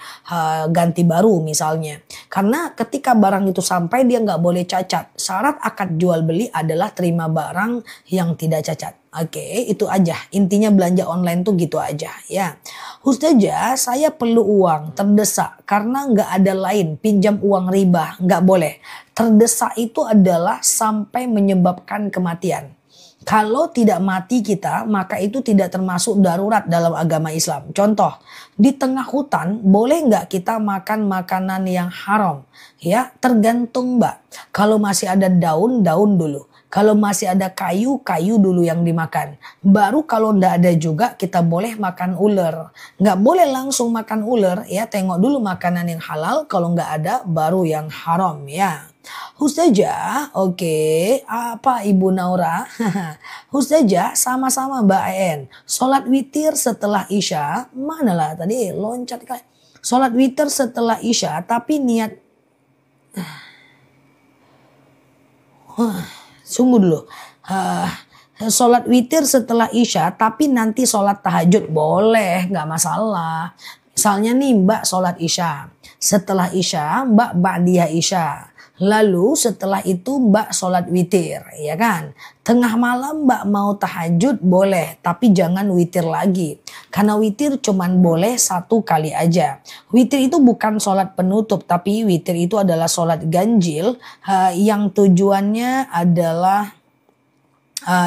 ganti baru misalnya. Karena ketika barang itu sampai dia nggak boleh cacat. Syarat akad jual beli adalah terima barang yang tidak cacat. Oke, itu aja. Intinya belanja online tuh gitu aja ya. Ustazah, saya perlu uang, terdesak karena nggak ada lain, pinjam uang riba, nggak boleh. Terdesak itu adalah sampai menyebabkan kematian. Kalau tidak mati kita, maka itu tidak termasuk darurat dalam agama Islam. Contoh, di tengah hutan boleh nggak kita makan makanan yang haram? Ya, tergantung Mbak. Kalau masih ada daun, daun dulu. Kalau masih ada kayu, kayu dulu yang dimakan. Baru kalau ndak ada juga kita boleh makan ular. Nggak boleh langsung makan ular ya. Tengok dulu makanan yang halal. Kalau nggak ada baru yang haram ya. Ustazah, oke. Apa Ibu Naura? Ustazah, sama-sama Mbak En. Sholat witir setelah Isya. Manalah tadi loncat kali. Sholat witir setelah Isya tapi niat. Sungguh dulu. Sholat witir setelah Isya tapi nanti sholat tahajud boleh, nggak masalah. Misalnya nih Mbak sholat Isya. Setelah Isya Mbak ba'diyah Isya. Lalu setelah itu Mbak sholat witir, ya kan? Tengah malam Mbak mau tahajud boleh, tapi jangan witir lagi. Karena witir cuman boleh 1 kali aja. Witir itu bukan sholat penutup, tapi witir itu adalah sholat ganjil yang tujuannya adalah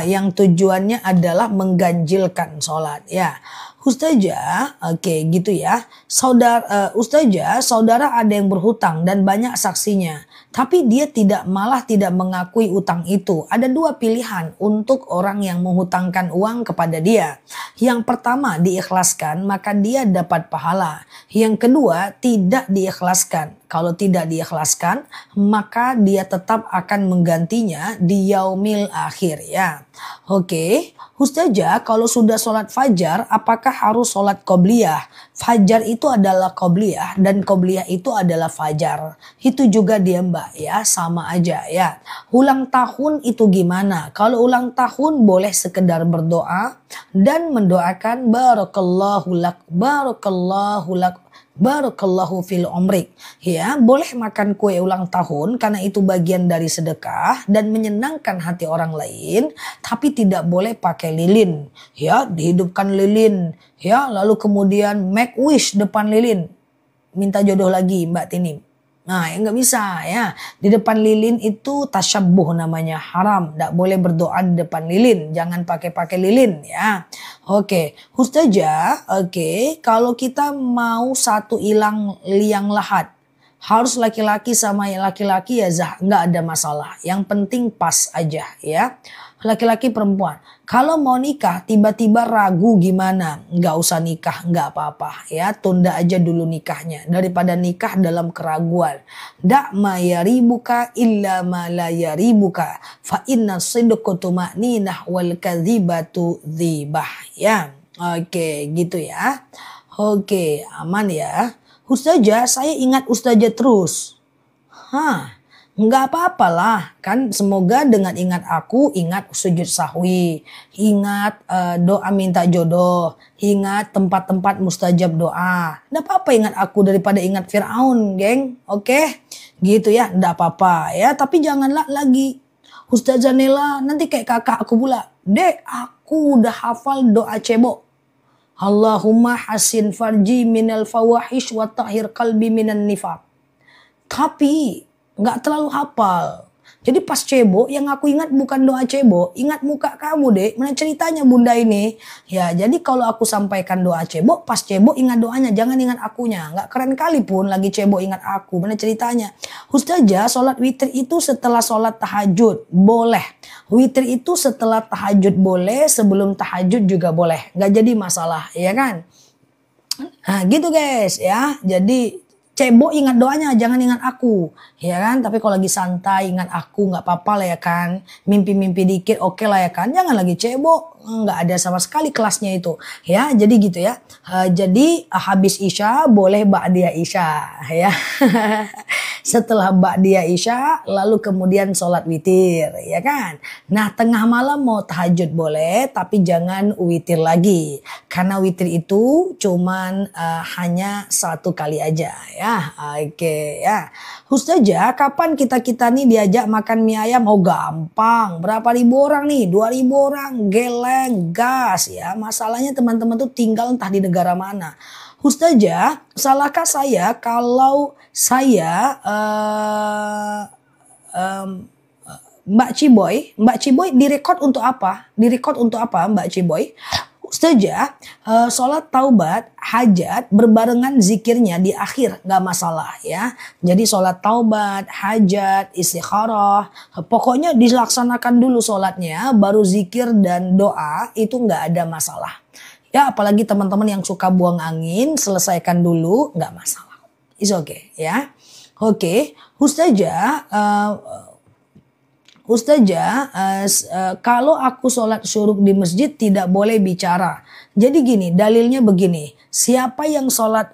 yang tujuannya adalah mengganjilkan sholat ya. Ustazah, oke gitu ya. Ustazah, saudara ada yang berhutang dan banyak saksinya. Tapi dia malah tidak mengakui utang itu. Ada dua pilihan untuk orang yang menghutangkan uang kepada dia. Yang pertama diikhlaskan, maka dia dapat pahala. Yang kedua tidak diikhlaskan. Kalau tidak diikhlaskan, maka dia tetap akan menggantinya di yaumil akhir ya. Oke, Ustazah, kalau sudah sholat fajar, apakah harus sholat qobliyah? Fajar itu adalah qobliyah dan qobliyah itu adalah fajar. Itu juga dia mbak ya, sama aja ya. Ulang tahun itu gimana? Kalau ulang tahun boleh sekedar berdoa dan mendoakan barakallahu lak, barakallahu lak, barakallahu fil umrik. Ya, boleh makan kue ulang tahun karena itu bagian dari sedekah dan menyenangkan hati orang lain, tapi tidak boleh pakai lilin. Ya, dihidupkan lilin. Ya, lalu kemudian make wish depan lilin. Minta jodoh lagi Mbak Tini. Nah, ya nggak bisa ya. Di depan lilin itu tasyabbuh namanya, haram. Nggak boleh berdoa di depan lilin. Jangan pakai lilin ya. Oke, Ustazah, oke. Kalau kita mau satu liang lahat, harus laki-laki sama laki-laki ya nggak ada masalah. Yang penting pas aja ya. Laki-laki perempuan. Kalau mau nikah tiba-tiba ragu gimana? Nggak usah nikah, nggak apa-apa ya. Tunda aja dulu nikahnya daripada nikah dalam keraguan. Da ma yaribuka illa ma la yaribuka. Fa inna sidqa tuma'ninah wal kadzibatu dzibah ya. Oke, gitu ya. Oke, aman ya. Ustazah, saya ingat Ustazah terus. Enggak apa-apalah kan, semoga dengan ingat aku ingat sujud sahwi, ingat doa minta jodoh, ingat tempat-tempat mustajab doa. Enggak apa-apa ingat aku daripada ingat Fir'aun, geng. Oke, gitu ya, enggak apa-apa ya, tapi janganlah lagi Ustazah Nela nanti kayak kakak aku pula. Dek, aku udah hafal doa cebok. Allahumma hasin farji minal fawahish wa tahir qalbi minan nifaq. Tapi nggak terlalu hafal. Jadi pas cebok yang aku ingat bukan doa cebok, ingat muka kamu dek. Mana ceritanya bunda ini? Ya jadi kalau aku sampaikan doa cebok, pas cebok ingat doanya, jangan ingat akunya. Nggak keren kali pun lagi cebok ingat aku. Mana ceritanya? Ustazah, sholat witir itu setelah sholat tahajud boleh. Witir itu setelah tahajud boleh, sebelum tahajud juga boleh. Nggak jadi masalah, ya kan? Nah gitu guys ya. Jadi cebok ingat doanya, jangan ingat aku, ya kan? Tapi kalau lagi santai ingat aku nggak apa-apa lah ya kan? Mimpi-mimpi dikit oke lah ya kan? Jangan lagi cebok, nggak ada sama sekali kelasnya itu, ya. Jadi gitu ya. Jadi habis isya boleh ba'diyah isya, ya. Setelah ba'diyah isya, lalu kemudian sholat witir, ya kan? Nah tengah malam mau tahajud boleh, tapi jangan witir lagi, karena witir itu cuman hanya satu kali aja, ya. Oke ya. Ustazah, kapan kita nih diajak makan mie ayam? Oh gampang. Berapa ribu orang nih? 2.000 orang. Geleng, gas ya. Masalahnya teman-teman tuh tinggal entah di negara mana. Ustazah, salahkah saya kalau saya Mbak Ciboy direkod untuk apa? Direkod untuk apa Mbak Ciboy? Ustazah, sholat taubat, hajat berbarengan zikirnya di akhir, gak masalah ya. Jadi sholat taubat, hajat, istikharah, pokoknya dilaksanakan dulu sholatnya, baru zikir dan doa itu gak ada masalah. Ya apalagi teman-teman yang suka buang angin, selesaikan dulu, gak masalah. It's okay ya. Oke, Ustazah, kalau aku sholat syuruk di masjid tidak boleh bicara. Jadi gini, dalilnya begini. Siapa yang sholat...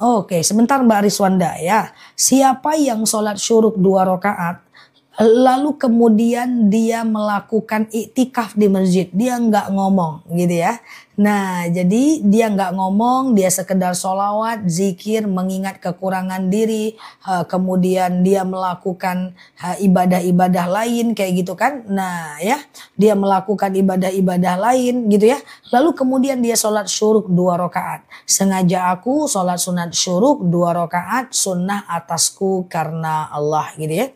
Oke, sebentar Mbak Riswanda ya. Siapa yang sholat syuruk 2 rakaat, lalu kemudian dia melakukan iktikaf di masjid, dia nggak ngomong gitu ya. Nah jadi dia nggak ngomong, dia sekedar sholawat, zikir, mengingat kekurangan diri, kemudian dia melakukan ibadah-ibadah lain kayak gitu kan. Nah ya, dia melakukan ibadah-ibadah lain gitu ya. Lalu kemudian dia sholat syuruk 2 rakaat. Sengaja aku sholat sunat syuruk 2 rakaat, sunnah atasku karena Allah gitu ya.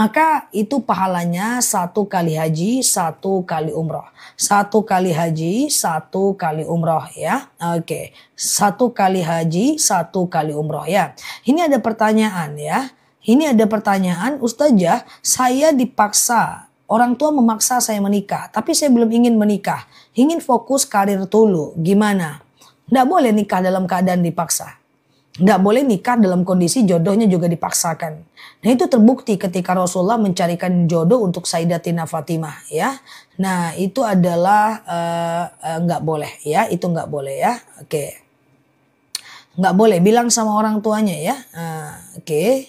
maka itu pahalanya 1 kali haji, 1 kali umroh. 1 kali haji, 1 kali umroh ya. Oke, 1 kali haji, 1 kali umroh ya. Ini ada pertanyaan ya. Ini ada pertanyaan, Ustazah, saya dipaksa. Orang tua memaksa saya menikah, tapi saya belum ingin menikah. Ingin fokus karir dulu, gimana? Nggak boleh nikah dalam keadaan dipaksa. Nggak boleh nikah dalam kondisi jodohnya juga dipaksakan. Nah itu terbukti ketika Rasulullah mencarikan jodoh untuk Sayyidatina Fatimah ya. Nah itu adalah nggak boleh ya, itu nggak boleh ya. Oke, nggak boleh bilang sama orang tuanya ya. Oke.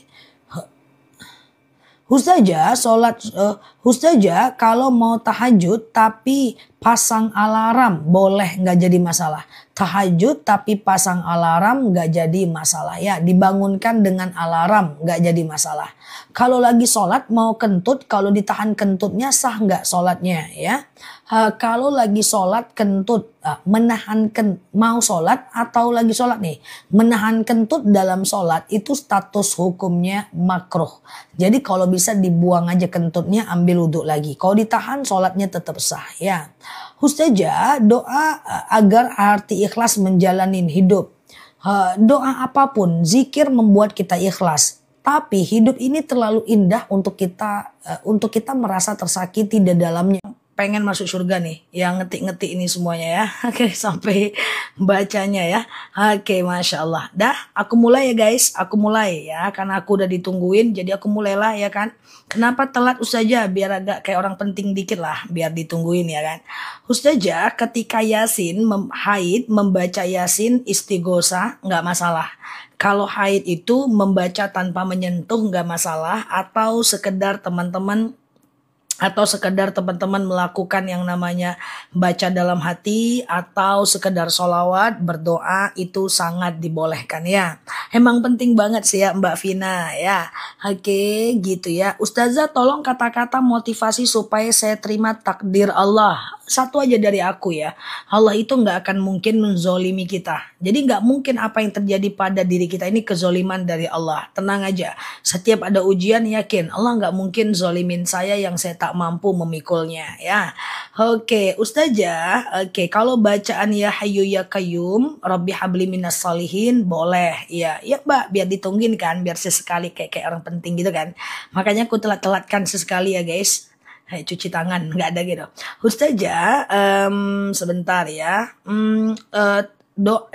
Ustazah kalau mau tahajud tapi pasang alarm boleh nggak jadi masalah. Tahajud tapi pasang alarm nggak jadi masalah ya. Dibangunkan dengan alarm nggak jadi masalah. Kalau lagi sholat mau kentut, kalau ditahan kentutnya sah nggak sholatnya ya. Kalau lagi sholat kentut, mau sholat atau lagi sholat nih. Menahan kentut dalam sholat itu status hukumnya makruh. Jadi kalau bisa dibuang aja kentutnya, ambil wudhu lagi. Kalau ditahan sholatnya tetap sah ya. Ustazah, doa agar hati ikhlas menjalanin hidup. Doa apapun, zikir membuat kita ikhlas. Tapi hidup ini terlalu indah untuk kita merasa tersakiti di dalamnya. Pengen masuk surga nih, yang ngetik-ngetik ini semuanya ya. Oke, sampai bacanya ya. Oke, Masya Allah. Dah, aku mulai ya guys, aku mulai ya. Karena aku udah ditungguin, jadi aku mulailah ya kan. Kenapa telat Ustazah? Biar agak kayak orang penting dikit lah, biar ditungguin ya kan. Ustazah, ketika Yasin haid, membaca Yasin istighosa nggak masalah. Kalau haid itu membaca tanpa menyentuh nggak masalah, atau sekedar teman-teman melakukan yang namanya baca dalam hati atau sekedar sholawat berdoa itu sangat dibolehkan ya. Emang penting banget sih ya Mbak Vina ya. Oke gitu ya. Ustazah tolong kata-kata motivasi supaya saya terima takdir Allah. Satu aja dari aku ya. Allah itu nggak akan mungkin menzolimi kita. Jadi nggak mungkin apa yang terjadi pada diri kita ini kezoliman dari Allah. Tenang aja. Setiap ada ujian yakin Allah nggak mungkin zolimin saya yang saya tak mampu memikulnya ya. Oke, Ustazah. Oke, kalau bacaan ya Hayyu ya Qayyum, Rabbi habli minas sholihin boleh. Ya, ya Mbak, biar ditungguin kan, biar sesekali kayak orang penting gitu kan. Makanya aku telat-telatkan sesekali ya guys. Cuci tangan nggak ada gitu. Ustazah, sebentar ya.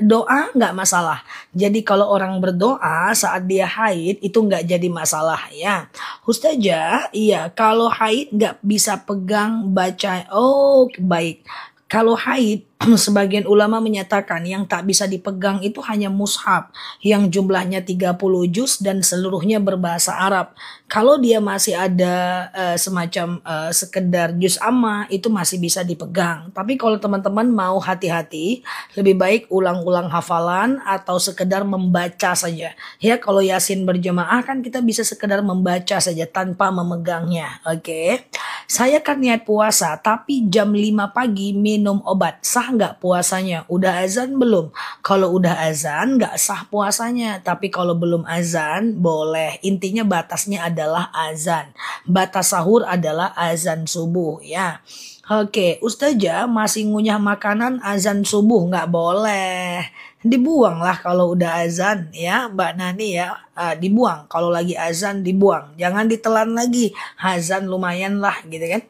Doa nggak masalah. Jadi kalau orang berdoa saat dia haid itu nggak jadi masalah ya. Ustazah, iya kalau haid nggak bisa pegang baca. Oh baik. Kalau haid, sebagian ulama menyatakan yang tak bisa dipegang itu hanya mushaf yang jumlahnya 30 juz dan seluruhnya berbahasa Arab. Kalau dia masih ada semacam sekedar juz amma itu masih bisa dipegang. Tapi kalau teman-teman mau hati-hati, lebih baik ulang-ulang hafalan atau sekedar membaca saja. Ya kalau Yasin berjamaah kan kita bisa sekedar membaca saja tanpa memegangnya. Oke. Saya kan niat puasa tapi jam 5 pagi minum obat. Sah nggak puasanya? Udah azan belum? Kalau udah azan nggak sah puasanya. Tapi kalau belum azan boleh. Intinya batasnya adalah azan. Batas sahur adalah azan subuh ya. Oke, Ustazah masih ngunyah makanan azan subuh nggak boleh. Dibuang lah kalau udah azan ya Mbak Nani ya. Dibuang kalau lagi azan dibuang. Jangan ditelan lagi. Azan lumayan lah gitu kan.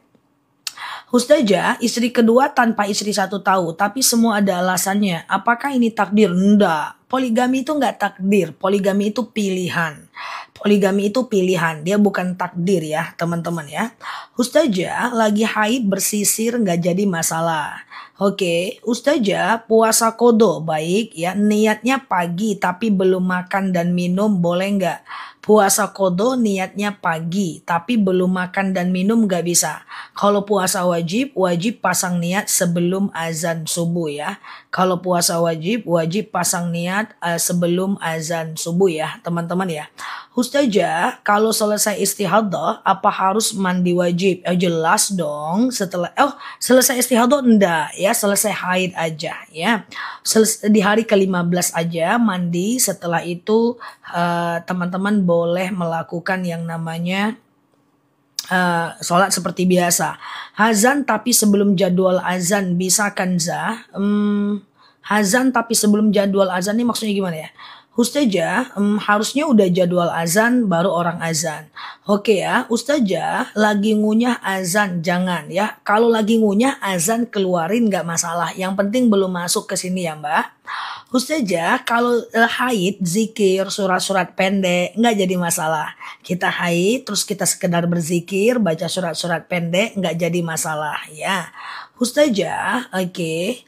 Ustazah, istri kedua tanpa istri satu tahu, tapi semua ada alasannya. Apakah ini takdir? Enggak. Poligami itu enggak takdir. Poligami itu pilihan. Poligami itu pilihan. Dia bukan takdir ya teman-teman ya. Ustazah, lagi haid bersisir enggak jadi masalah. Oke, Ustazah, puasa kodo baik ya. Niatnya pagi tapi belum makan dan minum boleh enggak? Puasa kodo niatnya pagi tapi belum makan dan minum gak bisa. Kalau puasa wajib pasang niat sebelum azan subuh ya. Kalau puasa wajib pasang niat sebelum azan subuh ya teman-teman ya. Ustazah, kalau selesai istihadah apa harus mandi wajib? Jelas dong. Selesai istihadah enggak ya, selesai haid aja ya. Di hari ke-15 aja mandi. Setelah itu teman-teman boleh melakukan yang namanya sholat seperti biasa. Azan tapi sebelum jadwal azan bisa kan Za? Azan tapi sebelum jadwal azan ini maksudnya gimana ya? Ustazah, harusnya udah jadwal azan baru orang azan. Oke ya, Ustazah lagi ngunyah azan jangan ya. Kalau lagi ngunyah azan keluarin nggak masalah. Yang penting belum masuk ke sini ya Mbak. Ustazah kalau haid zikir surat-surat pendek nggak jadi masalah. Kita haid terus kita sekedar berzikir baca surat-surat pendek nggak jadi masalah ya. Ustazah, oke.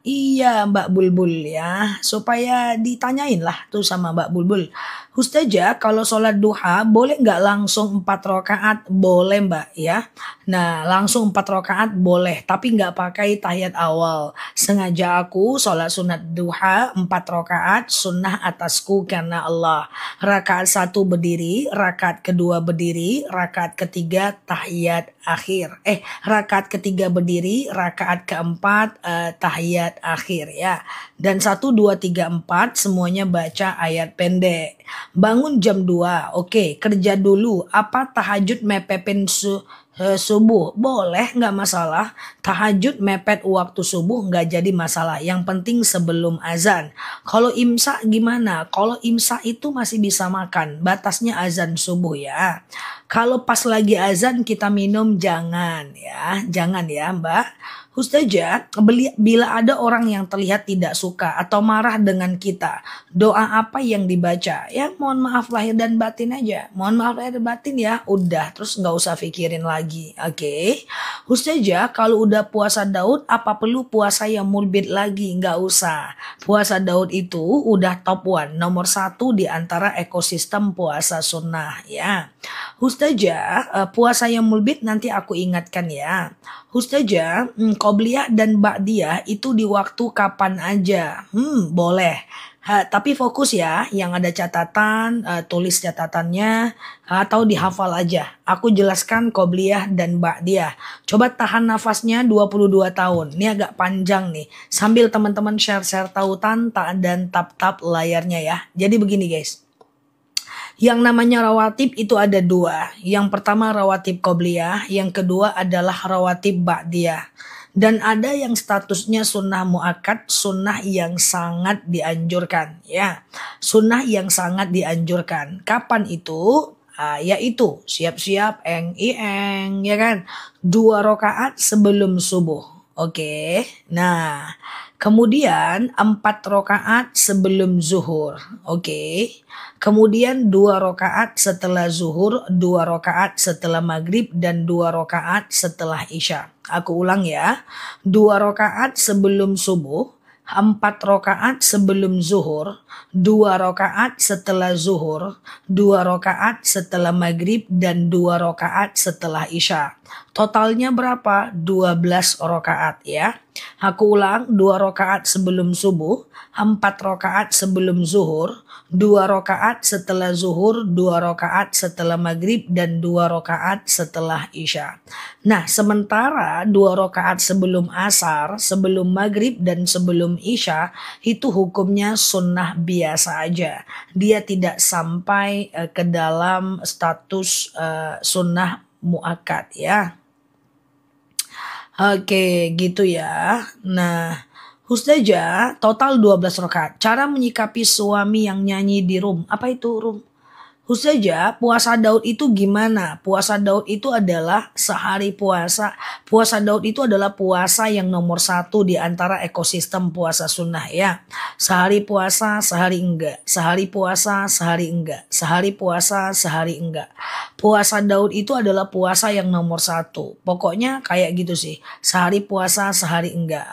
Iya Mbak Bulbul ya, supaya ditanyain lah tuh sama Mbak Bulbul. Ustazah kalau sholat duha boleh nggak langsung 4 rakaat? Boleh Mbak ya. Nah langsung 4 rakaat boleh, tapi nggak pakai tahiyat awal. Sengaja aku sholat sunat duha 4 rakaat sunnah atasku karena Allah. Rakaat 1 berdiri, rakaat kedua berdiri, rakaat ketiga tahiyat akhir. Rakaat ketiga berdiri, rakaat keempat tahiyat akhir ya. Dan 1, 2, 3, 4 semuanya baca ayat pendek. Bangun jam 2, oke, kerja dulu. Apa tahajud mepepin subuh? Boleh, nggak masalah. Tahajud mepet waktu subuh nggak jadi masalah. Yang penting sebelum azan. Kalau imsak gimana? Kalau imsak itu masih bisa makan. Batasnya azan subuh ya. Kalau pas lagi azan kita minum jangan ya. Jangan ya Mbak. Ustazah, bila ada orang yang terlihat tidak suka atau marah dengan kita, doa apa yang dibaca? Ya mohon maaf lahir dan batin aja. Mohon maaf lahir dan batin ya. Udah, terus nggak usah pikirin lagi. Oke. Ustazah, kalau udah puasa Daud, apa perlu puasa yang murbit lagi? Nggak usah. Puasa Daud itu udah top 1, nomor 1 di antara ekosistem puasa sunnah ya. Ustazah, puasa yang murbit nanti aku ingatkan ya. Ustazah, qobliyah dan ba'diyah itu di waktu kapan aja? Boleh. Tapi fokus ya, yang ada catatan, tulis catatannya atau dihafal aja. Aku jelaskan qobliyah dan ba'diyah. Coba tahan nafasnya 22 tahun. Ini agak panjang nih. Sambil teman-teman share-share tautan dan tap-tap layarnya ya. Jadi begini guys. Yang namanya rawatib itu ada 2. Yang pertama rawatib qobliyah, yang kedua adalah rawatib ba'diyah. Dan ada yang statusnya sunnah muakkad, sunnah yang sangat dianjurkan ya. Sunnah yang sangat dianjurkan. Kapan itu? Yaitu siap-siap eng-ieng ya kan. 2 rakaat sebelum subuh. Oke. Nah, kemudian 4 rakaat sebelum zuhur. Oke. Kemudian 2 rakaat setelah zuhur, 2 rakaat setelah maghrib, dan 2 rakaat setelah isya. Aku ulang ya. 2 rakaat sebelum subuh, 4 rakaat sebelum zuhur, 2 rakaat setelah zuhur, 2 rakaat setelah maghrib, dan 2 rakaat setelah isya. Totalnya berapa? 12 rakaat ya. Aku ulang, 2 rakaat sebelum subuh, 4 rakaat sebelum zuhur, 2 rakaat setelah zuhur, 2 rakaat setelah maghrib, dan 2 rakaat setelah isya. Nah, sementara 2 rakaat sebelum asar, sebelum maghrib, dan sebelum isya itu hukumnya sunnah biasa aja. Dia tidak sampai ke dalam status sunnah muakkad ya. Oke, gitu ya. Nah, Ustazah, total 12 rakaat. Cara menyikapi suami yang nyanyi di room. Apa itu room? Ustazah, puasa Daud itu gimana? Puasa Daud itu adalah sehari puasa. Puasa Daud itu adalah puasa yang nomor 1 di antara ekosistem puasa sunnah ya. Sehari puasa, sehari enggak. Sehari puasa, sehari enggak. Sehari puasa, sehari enggak. Puasa Daud itu adalah puasa yang nomor 1. Pokoknya kayak gitu sih. Sehari puasa, sehari enggak.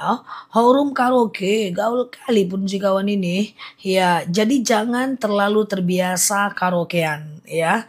Room karaoke, gaul kali pun si kawan ini. Ya, jadi jangan terlalu terbiasa karaoke. Ya,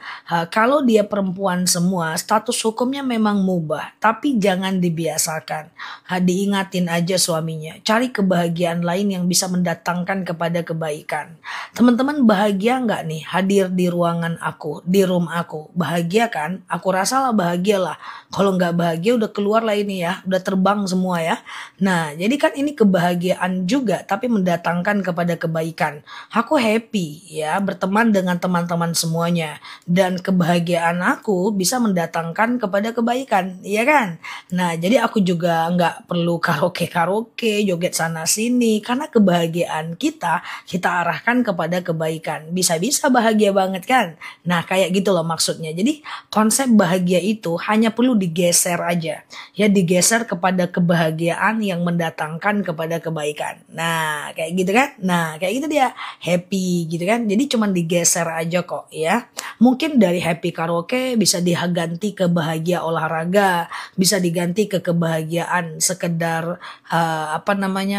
kalau dia perempuan semua, status hukumnya memang mubah, tapi jangan dibiasakan. Diingatin aja suaminya, cari kebahagiaan lain yang bisa mendatangkan kepada kebaikan. Teman-teman bahagia nggak nih hadir di ruangan aku, di room aku? Bahagia kan? Aku rasa lah bahagia lah. Kalau nggak bahagia udah keluar lah ini ya, udah terbang semua ya. Nah, jadi kan ini kebahagiaan juga, tapi mendatangkan kepada kebaikan. Aku happy ya berteman dengan teman-teman semuanya. hidupnya. Dan kebahagiaan aku bisa mendatangkan kepada kebaikan, iya kan? Nah, jadi aku juga nggak perlu karaoke, joget sana sini, karena kebahagiaan kita arahkan kepada kebaikan. Bisa-bisa bahagia banget kan? Nah, kayak gitu loh maksudnya. Jadi konsep bahagia itu hanya perlu digeser aja. Ya, digeser kepada kebahagiaan yang mendatangkan kepada kebaikan. Nah, kayak gitu kan? Nah, kayak gitu dia happy gitu kan. Jadi cuman digeser aja kok ya. Mungkin dari happy karaoke bisa diganti ke bahagia olahraga, bisa diganti ke kebahagiaan sekedar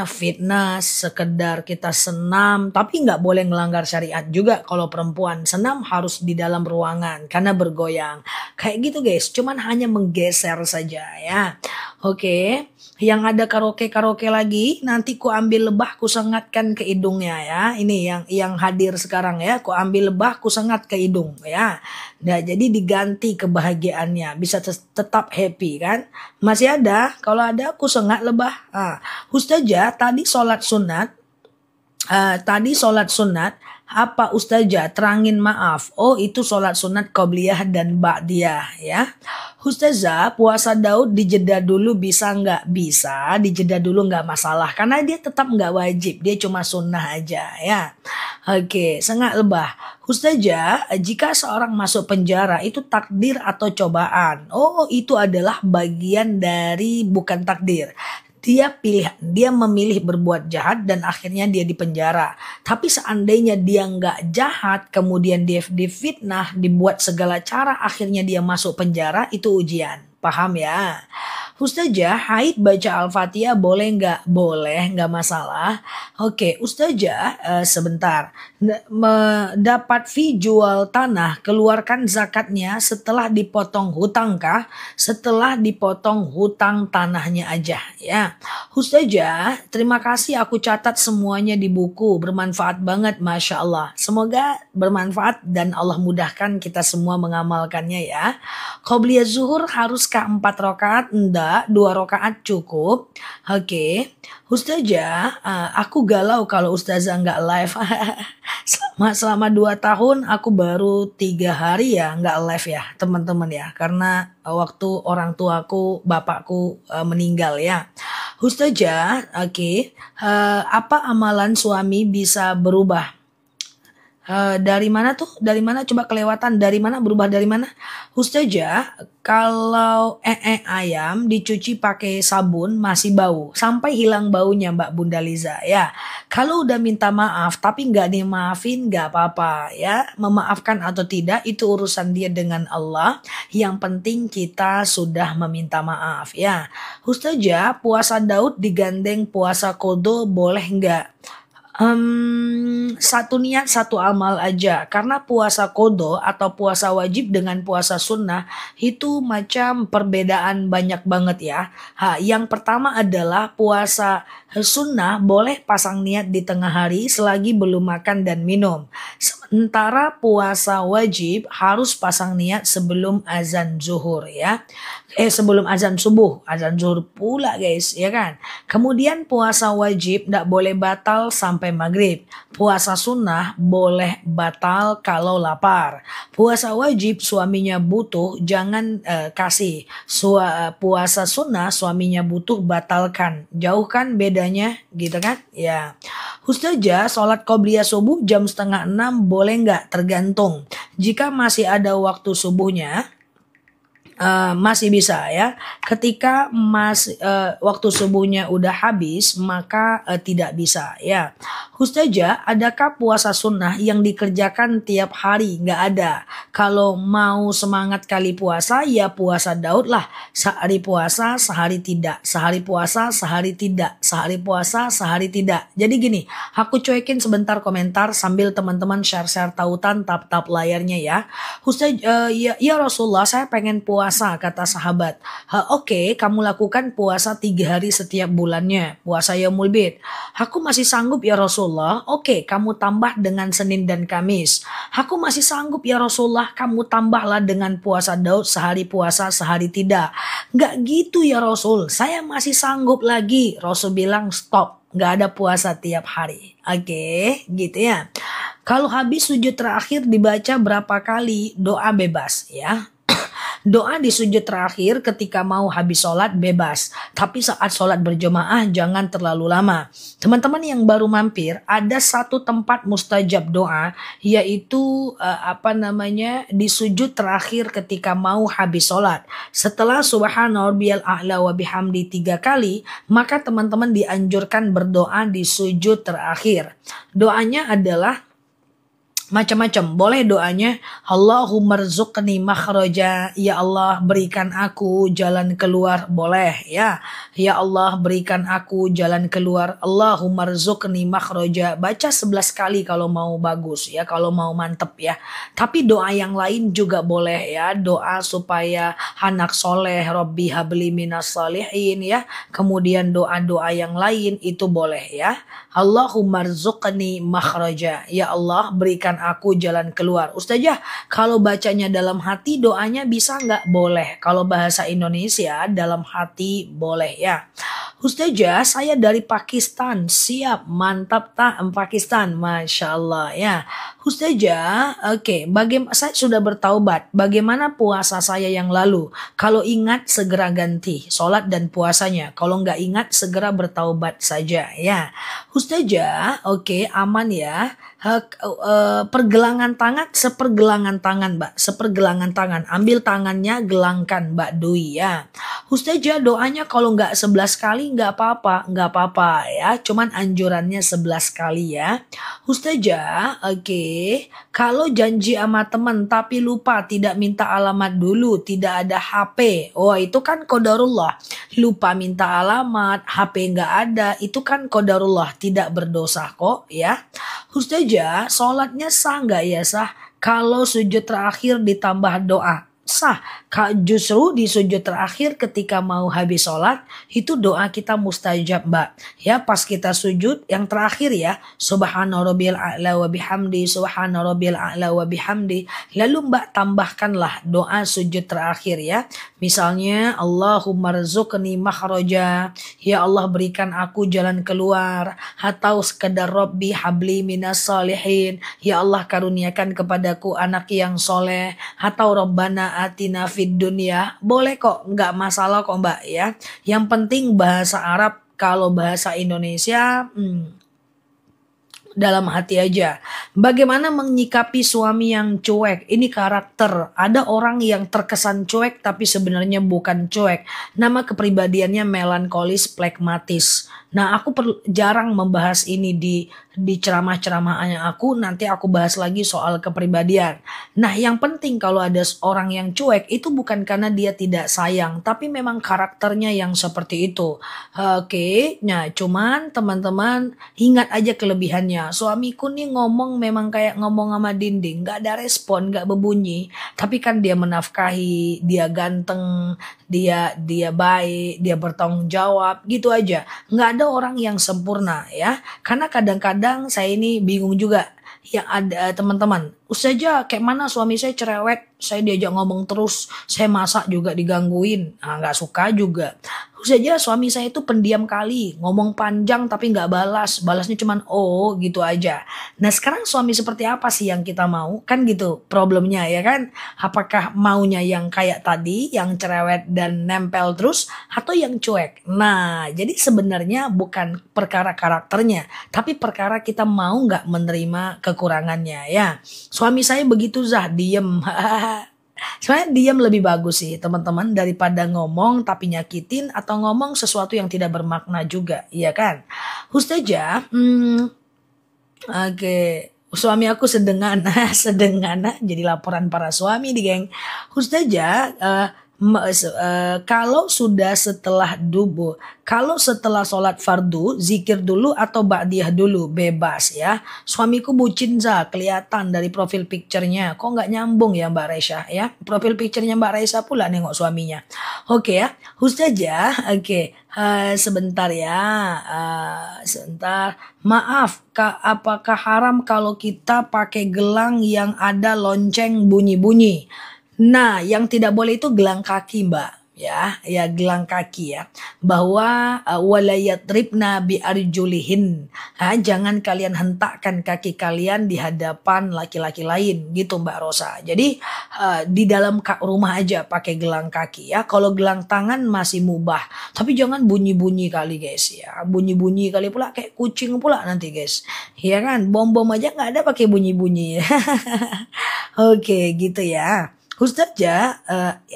fitness, sekedar kita senam, tapi nggak boleh melanggar syariat juga. Kalau perempuan senam harus di dalam ruangan karena bergoyang. Kayak gitu guys, cuman hanya menggeser saja ya. Oke, yang ada karaoke lagi, nanti ku ambil lebah ku sengatkan ke hidungnya ya. Ini yang hadir sekarang ya, ku ambil lebah ku sengat ke hidung ya. Nah, jadi diganti kebahagiaannya, bisa tetap happy kan? Masih ada, kalau ada ku sengat lebah. Ustazah tadi sholat sunat. Apa Ustazah terangin maaf? Oh, itu sholat sunat qobliyah dan ba'diyah ya. Ustazah, puasa Daud dijeda dulu bisa nggak? Bisa, dijeda dulu nggak masalah. Karena dia tetap nggak wajib, dia cuma sunnah aja ya. Oke, sengat lebah. Ustazah, jika seorang masuk penjara itu takdir atau cobaan? Oh, itu adalah bagian dari bukan takdir. Dia memilih berbuat jahat dan akhirnya dia dipenjara. Tapi seandainya dia nggak jahat, kemudian dia difitnah, dibuat segala cara, akhirnya dia masuk penjara, itu ujian. Paham ya? Ustazah, haid baca Al-Fatihah boleh nggak? Boleh, nggak masalah. Oke, Ustazah, sebentar. Dapat fee jual tanah, keluarkan zakatnya setelah dipotong hutang kah? Setelah dipotong hutang tanahnya aja ya. Ustazah, terima kasih, aku catat semuanya di buku. Bermanfaat banget, Masya Allah. Semoga bermanfaat dan Allah mudahkan kita semua mengamalkannya ya. Qobliyah zuhur haruskah 4 rakaat? Enggak, 2 rakaat cukup. Oke. Ustazah, aku galau kalau Ustazah nggak live. selama 2 tahun aku baru 3 hari ya nggak live ya teman-teman ya. Karena waktu orang tuaku, bapakku meninggal ya. Ustazah, oke. Apa amalan suami bisa berubah? Dari mana tuh? Dari mana? Coba kelewatan. Dari mana? Berubah dari mana? Ustazah, kalau ayam dicuci pakai sabun masih bau. Sampai hilang baunya Mbak Bunda Liza ya. Kalau udah minta maaf tapi nggak dimaafin nggak apa-apa ya. Memaafkan atau tidak itu urusan dia dengan Allah. Yang penting kita sudah meminta maaf ya. Ustazah, puasa Daud digandeng puasa Qadha boleh nggak? Satu niat satu amal aja, karena puasa qadha atau puasa wajib dengan puasa sunnah itu macam perbedaan banyak banget ya. Yang pertama adalah puasa sunnah boleh pasang niat di tengah hari selagi belum makan dan minum. Sementara puasa wajib harus pasang niat sebelum azan zuhur ya. Sebelum azan subuh, azan zuhur pula guys, ya kan. Kemudian puasa wajib tidak boleh batal sampai maghrib. Puasa sunnah boleh batal kalau lapar. Puasa wajib suaminya butuh, jangan kasih. Puasa sunnah suaminya butuh, batalkan. Jauhkan bedanya gitu kan. Ya. Ustazah, sholat qobliyah subuh jam 5:30 boleh nggak? Tergantung. Jika masih ada waktu subuhnya, masih bisa ya. Ketika waktu subuhnya udah habis maka tidak bisa ya. Ustazah, adakah puasa sunnah yang dikerjakan tiap hari? Nggak ada. Kalau mau semangat kali puasa ya puasa Daud lah. Sehari puasa sehari tidak, sehari puasa sehari tidak, sehari puasa sehari tidak. Jadi gini, aku cuekin sebentar komentar sambil teman-teman share-share tautan tap-tap layarnya ya. Ustazah, ya Rasulullah, saya pengen puasa, kata sahabat. Oke, kamu lakukan puasa 3 hari setiap bulannya, puasa Yaumul Bid. Aku masih sanggup ya Rasulullah. Oke, kamu tambah dengan Senin dan Kamis. Aku masih sanggup ya Rasulullah, kamu tambahlah dengan puasa Daud, sehari puasa sehari tidak. Nggak gitu ya Rasul, saya masih sanggup lagi. Rasul bilang stop, nggak ada puasa tiap hari. Oke, gitu ya. Kalau habis sujud terakhir dibaca berapa kali? Doa bebas ya. Doa di sujud terakhir ketika mau habis sholat bebas. Tapi saat sholat berjamaah jangan terlalu lama. Teman-teman yang baru mampir, ada satu tempat mustajab doa, yaitu di sujud terakhir ketika mau habis sholat. Setelah subhana rabbiyal a'la wa bihamdi 3 kali, maka teman-teman dianjurkan berdoa di sujud terakhir. Doanya adalah macam-macam. Boleh doanya Allahumma rzuqni makhraja, ya Allah berikan aku jalan keluar, boleh ya. Ya Allah berikan aku jalan keluar. Allahumma rzuqni makhraja. Baca 11 kali kalau mau bagus ya, kalau mau mantep ya. Tapi doa yang lain juga boleh ya. Doa supaya anak soleh, Rabbi habli minas salihin ya. Kemudian doa-doa yang lain itu boleh ya. Allahumma rzuqni makhraja, ya Allah berikan aku jalan keluar. Ustazah, kalau bacanya dalam hati doanya bisa nggak? Boleh. Kalau bahasa Indonesia dalam hati boleh ya. Ustazah, saya dari Pakistan. Siap, mantap tak Pakistan, Masya Allah ya. Ustazah, oke, saya sudah bertaubat. Bagaimana puasa saya yang lalu? Kalau ingat segera ganti sholat dan puasanya. Kalau nggak ingat segera bertaubat saja ya. Ustazah, oke, aman ya. Pergelangan tangan, sepergelangan tangan Mbak, sepergelangan tangan. Ambil tangannya, gelangkan Mbak Dwi ya. Ustazah, doanya kalau nggak 11 kali nggak apa-apa ya. Cuman anjurannya 11 kali ya. Ustazah, oke. Kalau janji sama teman tapi lupa, tidak minta alamat dulu, tidak ada HP. Oh, itu kan qadarullah. Lupa minta alamat, HP nggak ada, itu kan qadarullah, tidak berdosa kok ya. Ustazah, sholatnya sah nggak ya? Sah. Kalau sujud terakhir ditambah doa, sah. Justru di sujud terakhir ketika mau habis sholat, itu doa kita mustajab Mbak. Ya, pas kita sujud yang terakhir ya, subhana rabbiyal a'la wa bihamdi, subhana rabbiyal a'la wa bihamdi. Lalu Mbak tambahkanlah doa sujud terakhir ya. Misalnya Allahumma rzuqni makhraja, ya Allah berikan aku jalan keluar. Atau sekedar Rabbi habli minas salihin, ya Allah karuniakan kepadaku anak yang soleh. Atau Rabbana atina fid dunya, boleh kok, nggak masalah kok Mbak ya. Yang penting bahasa Arab. Kalau bahasa Indonesia dalam hati aja. Bagaimana menyikapi suami yang cuek? Ini karakter. Ada orang yang terkesan cuek tapi sebenarnya bukan cuek. Nama kepribadiannya melankolis, plekmatis. Nah, aku jarang membahas ini di ceramah-ceramahnya aku. Nanti aku bahas lagi soal kepribadian. Nah, yang penting kalau ada orang yang cuek itu bukan karena dia tidak sayang, tapi memang karakternya yang seperti itu. Oke, nah cuman teman-teman ingat aja kelebihannya. Suamiku nih ngomong memang kayak ngomong sama dinding, nggak ada respon, nggak berbunyi. Tapi kan dia menafkahi, dia ganteng, dia baik, dia bertanggung jawab, gitu aja. Nggak ada orang yang sempurna ya. Karena kadang-kadang saya ini bingung juga. Yang ada teman-teman, Ustazah kayak mana suami saya cerewet, saya diajak ngomong terus, saya masak juga digangguin, nggak suka juga. Ustazah suami saya itu pendiam kali, ngomong panjang tapi nggak balasnya cuman oh gitu aja. Nah sekarang suami seperti apa sih yang kita mau? Kan gitu problemnya ya kan. Apakah maunya yang kayak tadi, yang cerewet dan nempel terus, atau yang cuek? Nah jadi sebenarnya bukan perkara karakternya, tapi perkara kita mau nggak menerima kekurangannya ya. Suami saya begitu diem. Sebenarnya diam lebih bagus sih teman-teman daripada ngomong tapi nyakitin atau ngomong sesuatu yang tidak bermakna juga, iya kan? Ustazah, oke. Suami aku sedengana, jadi laporan para suami di geng. Ustazah, kalau sudah setelah kalau setelah sholat fardu, zikir dulu atau ba'diyah dulu, bebas ya. Suamiku bucin kelihatan dari profil picture-nya. Kok nggak nyambung ya Mbak Raisa ya? Profil picture-nya Mbak Raisa pula nengok suaminya. Oke ya, Ustazah, oke. Sebentar ya, sebentar. Maaf, apakah haram kalau kita pakai gelang yang ada lonceng bunyi-bunyi? Nah, yang tidak boleh itu gelang kaki Mbak. ya gelang kaki ya, bahwa walayatribna bi arjulihin, jangan kalian hentakkan kaki kalian di hadapan laki-laki lain gitu Mbak Rosa. Jadi di dalam rumah aja pakai gelang kaki ya. Kalau gelang tangan masih mubah, tapi jangan bunyi-bunyi kali guys ya, bunyi-bunyi kali pula kayak kucing pula nanti guys, ya kan, bom-bom aja nggak ada pakai bunyi-bunyi. Oke gitu ya. Ustazah,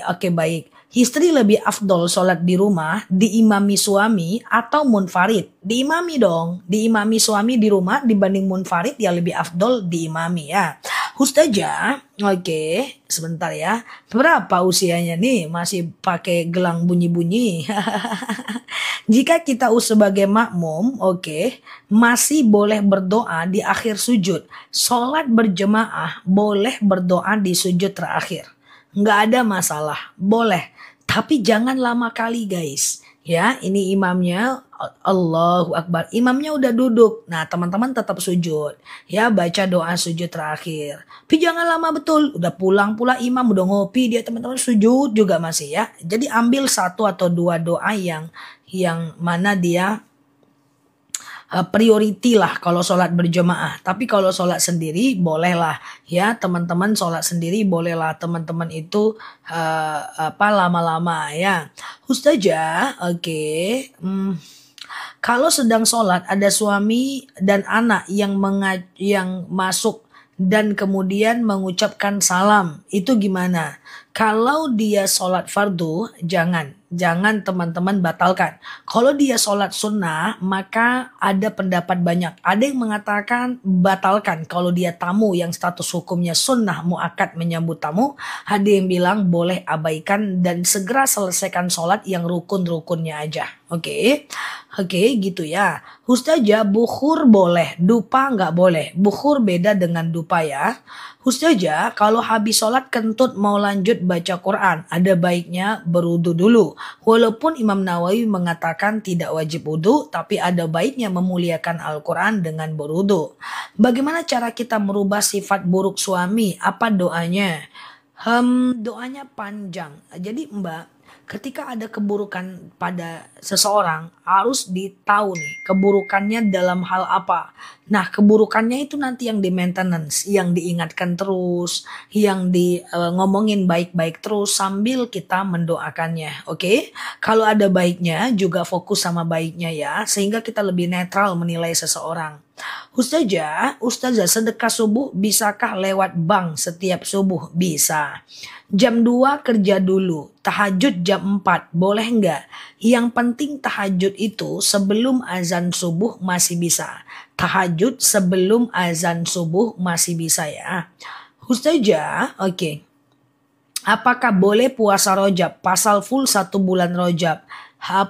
oke baik. Istri lebih afdol sholat di rumah, diimami suami atau munfarid? Diimami dong, diimami suami di rumah dibanding munfarid ya lebih afdol diimami ya. Ustazah, oke, sebentar ya. Berapa usianya nih? Masih pakai gelang bunyi-bunyi. Jika kita sebagai makmum, oke, masih boleh berdoa di akhir sujud. Sholat berjemaah boleh berdoa di sujud terakhir. Nggak ada masalah, boleh. Tapi jangan lama kali guys. Ya, ini imamnya, Allahu Akbar. Imamnya udah duduk. Nah, teman-teman tetap sujud. Ya, baca doa sujud terakhir. Tapi jangan lama betul. Udah pulang pula imam, udah ngopi dia, teman-teman sujud juga masih ya. Jadi ambil satu atau dua doa yang mana dia priority lah kalau sholat berjemaah. Tapi kalau sholat sendiri bolehlah ya teman-teman, sholat sendiri bolehlah teman-teman itu lama-lama ya. Ustazah, oke. Kalau sedang sholat ada suami dan anak yang masuk dan kemudian mengucapkan salam, itu gimana? Kalau dia sholat fardu, jangan teman-teman batalkan. Kalau dia sholat sunnah, maka ada pendapat banyak. Ada yang mengatakan batalkan kalau dia tamu yang status hukumnya sunnah muakkad menyambut tamu. Ada yang bilang boleh abaikan dan segera selesaikan sholat yang rukun-rukunnya aja. Oke, gitu ya. Ustazah, bukhur boleh, dupa nggak boleh. Bukhur beda dengan dupa ya. Ustazah, kalau habis sholat kentut mau lanjut baca Quran, ada baiknya berwudu dulu. Walaupun Imam Nawawi mengatakan tidak wajib wudu, tapi ada baiknya memuliakan Al-Quran dengan berwudu. Bagaimana cara kita merubah sifat buruk suami? Apa doanya? Doanya panjang. Jadi Mbak, ketika ada keburukan pada seseorang, harus ditahu nih keburukannya dalam hal apa. Nah, keburukannya itu nanti yang di maintenance, yang diingatkan terus, yang ngomongin baik-baik terus sambil kita mendoakannya. Oke? Kalau ada baiknya juga fokus sama baiknya ya, sehingga kita lebih netral menilai seseorang. Ustazah, sedekah subuh bisakah lewat bank setiap subuh? Bisa. Jam 2 kerja dulu, tahajud jam 4, boleh nggak? Yang penting tahajud itu sebelum azan subuh masih bisa. Tahajud sebelum azan subuh masih bisa ya. Ustazah, oke. Apakah boleh puasa Rojab? Pasal full 1 bulan Rojab.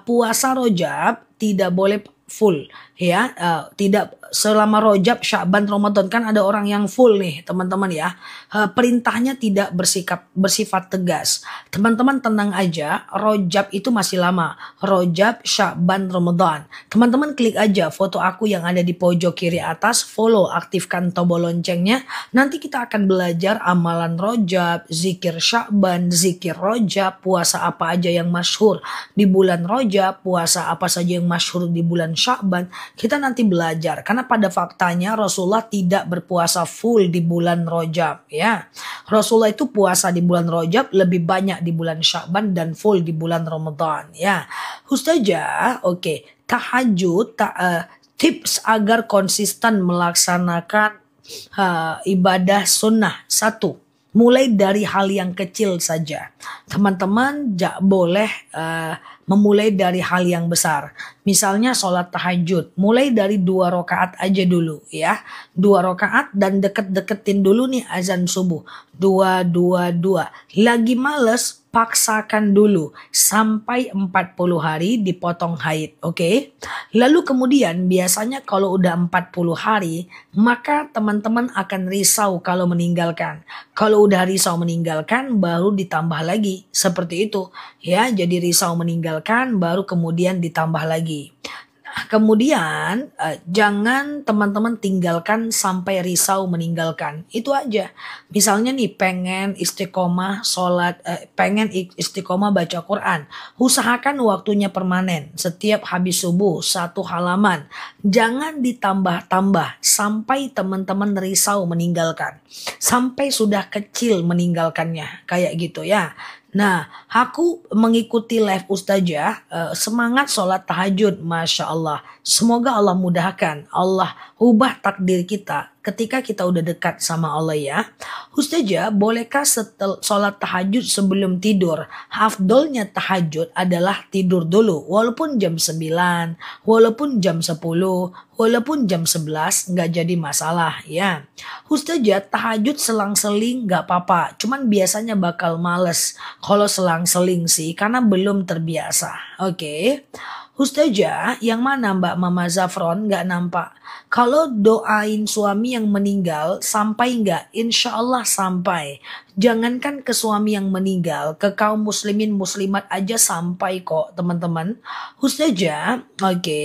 Puasa Rojab tidak boleh full ya, tidak selama Rojab, Sya'ban, Ramadan. Kan ada orang yang full nih teman-teman ya. Perintahnya tidak bersifat tegas. Teman-teman tenang aja, Rojab itu masih lama. Rojab, Sya'ban, Ramadan. Teman-teman klik aja foto aku yang ada di pojok kiri atas, follow, aktifkan tombol loncengnya. Nanti kita akan belajar amalan Rojab, zikir Sya'ban, zikir Rojab, puasa apa aja yang masyhur di bulan Rojab, puasa apa saja yang masyhur di bulan Sya'ban. Kita nanti belajar karena pada faktanya Rasulullah tidak berpuasa full di bulan Rojab ya. Rasulullah itu puasa di bulan Rojab, lebih banyak di bulan Sya'ban dan full di bulan Ramadan ya. Ustazah, oke. Tahajud, tips agar konsisten melaksanakan ibadah sunnah. 1. Mulai dari hal yang kecil saja. Teman-teman boleh memulai dari hal yang besar. Misalnya sholat tahajud. Mulai dari 2 rakaat aja dulu ya. 2 rakaat dan deket-deketin dulu nih azan subuh. 2. Lagi males, paksakan dulu sampai 40 hari dipotong haid, oke? Lalu kemudian biasanya kalau udah 40 hari, maka teman-teman akan risau kalau meninggalkan. Kalau udah risau meninggalkan, baru ditambah lagi, seperti itu. Ya, jadi risau meninggalkan, baru kemudian ditambah lagi. Kemudian jangan teman-teman tinggalkan sampai risau meninggalkan. Itu aja. Misalnya nih pengen istiqomah sholat, pengen istiqomah baca Quran. Usahakan waktunya permanen. Setiap habis subuh 1 halaman. Jangan ditambah-tambah sampai teman-teman risau meninggalkan. Sampai sudah kecil meninggalkannya. Kayak gitu ya. Nah, aku mengikuti live Ustazah, semangat sholat tahajud, Masya Allah. Semoga Allah mudahkan, Allah ubah takdir kita ketika kita udah dekat sama Allah ya. Ustazah, bolehkah sholat tahajud sebelum tidur? Afdolnya tahajud adalah tidur dulu, walaupun jam 9, walaupun jam 10, walaupun jam 11 nggak jadi masalah ya. Ustazah, tahajud selang-seling nggak apa-apa, cuman biasanya bakal males kalau selang-seling sih karena belum terbiasa. Oke. Ustazah, yang mana Mbak Mama Zafron nggak nampak? Kalau doain suami yang meninggal sampai nggak? Insya Allah sampai. Jangankan ke suami yang meninggal, ke kaum muslimin muslimat aja sampai kok teman-teman. Ustazah, oke,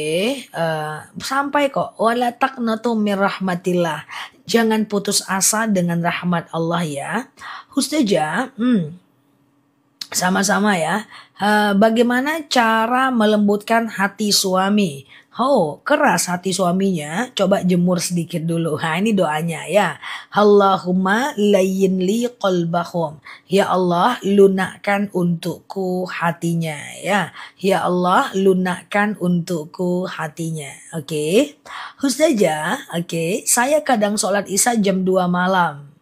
sampai kok. Wala taqnatu mir rahmatillah. Jangan putus asa dengan rahmat Allah ya. Ustazah, sama-sama ya. Bagaimana cara melembutkan hati suami? Oh, keras hati suaminya. Coba jemur sedikit dulu. Nah, ini doanya ya. Allahumma layyin li qalbahum. Ya Allah, lunakkan untukku hatinya ya. Ya Allah, lunakkan untukku hatinya. Oke. Ustazah, oke. Saya kadang sholat isya jam 2 malam.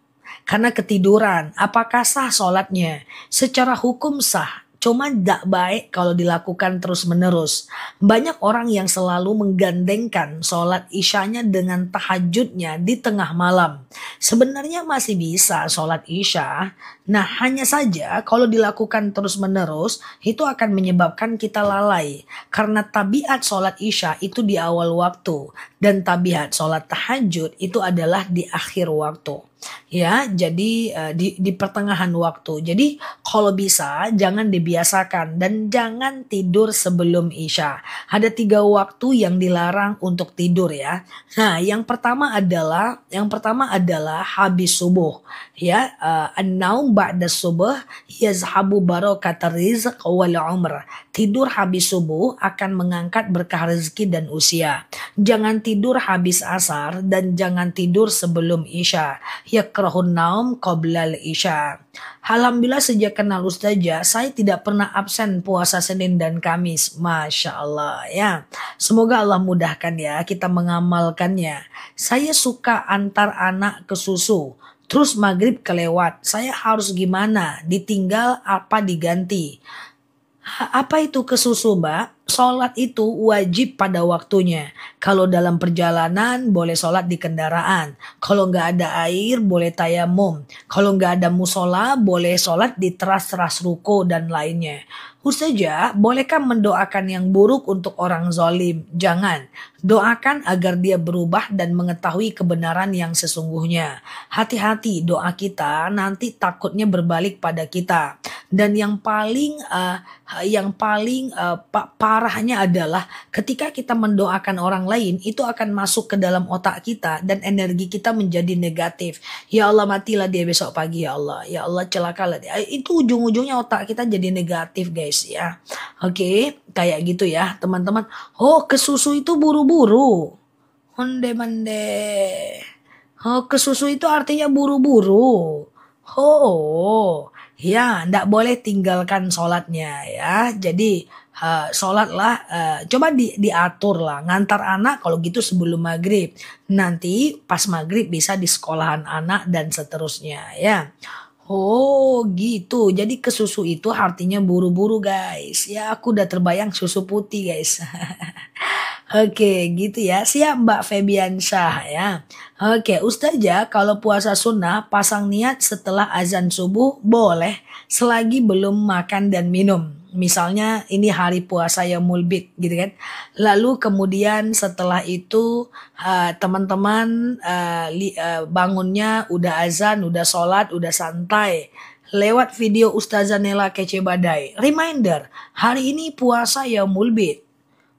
Karena ketiduran, apakah sah sholatnya? Secara hukum sah, cuma tidak baik kalau dilakukan terus-menerus. Banyak orang yang selalu menggandengkan sholat isyanya dengan tahajudnya di tengah malam. Sebenarnya masih bisa sholat isya. Nah, hanya saja kalau dilakukan terus-menerus, itu akan menyebabkan kita lalai. Karena tabiat sholat isya itu di awal waktu. Dan tabiat sholat tahajud itu adalah di akhir waktu. Ya, jadi di pertengahan waktu. Jadi kalau bisa jangan dibiasakan dan jangan tidur sebelum isya. Ada 3 waktu yang dilarang untuk tidur ya. Nah, yang pertama adalah habis subuh. Ya, an-naum ba'da subuh yazhabu barakatar rizq wal umr. Tidur habis subuh akan mengangkat berkah rezeki dan usia. Jangan tidur habis asar dan jangan tidur sebelum isya. Yakrahun naum qoblal isya. Alhamdulillah sejak kenal Ustazah, saya tidak pernah absen puasa Senin dan Kamis. Masya Allah ya. Semoga Allah mudahkan ya kita mengamalkannya. Saya suka antar anak ke susu. Terus maghrib kelewat. Saya harus gimana? Ditinggal apa diganti? Apa itu ke susu, Mbak? Sholat itu wajib pada waktunya. Kalau dalam perjalanan boleh sholat di kendaraan. Kalau nggak ada air boleh tayamum. Kalau nggak ada musola boleh sholat di teras-teras ruko dan lainnya. Ustazah, bolehkah mendoakan yang buruk untuk orang zolim? Jangan. Doakan agar dia berubah dan mengetahui kebenaran yang sesungguhnya. Hati-hati doa kita nanti takutnya berbalik pada kita. Dan yang paling parahnya adalah ketika kita mendoakan orang lain itu akan masuk ke dalam otak kita dan energi kita menjadi negatif. Ya Allah, matilah dia besok pagi ya Allah. Ya Allah, celakalah dia. Itu ujung-ujungnya otak kita jadi negatif guys ya. Oke, kayak gitu ya teman-teman. Oh, ke susu itu buru-buru. Onde-mande. Oh, ke susu itu artinya buru-buru. Oh, ya, ndak boleh tinggalkan sholatnya ya. Jadi sholatlah, coba diatur lah. Ngantar anak kalau gitu sebelum maghrib. Nanti pas maghrib bisa di sekolahan anak dan seterusnya ya. Oh gitu, jadi ke susu itu artinya buru-buru guys. Ya aku udah terbayang susu putih guys. Oke gitu ya, siap Mbak Febiansyah ya. Oke Ustazah, kalau puasa sunnah pasang niat setelah azan subuh boleh selagi belum makan dan minum. Misalnya ini hari puasa Yaumul Bid gitu kan. Lalu kemudian setelah itu teman-teman bangunnya udah azan, udah sholat, udah santai. Lewat video Ustazah Nela Kece Badai. Reminder, hari ini puasa Yaumul Bid.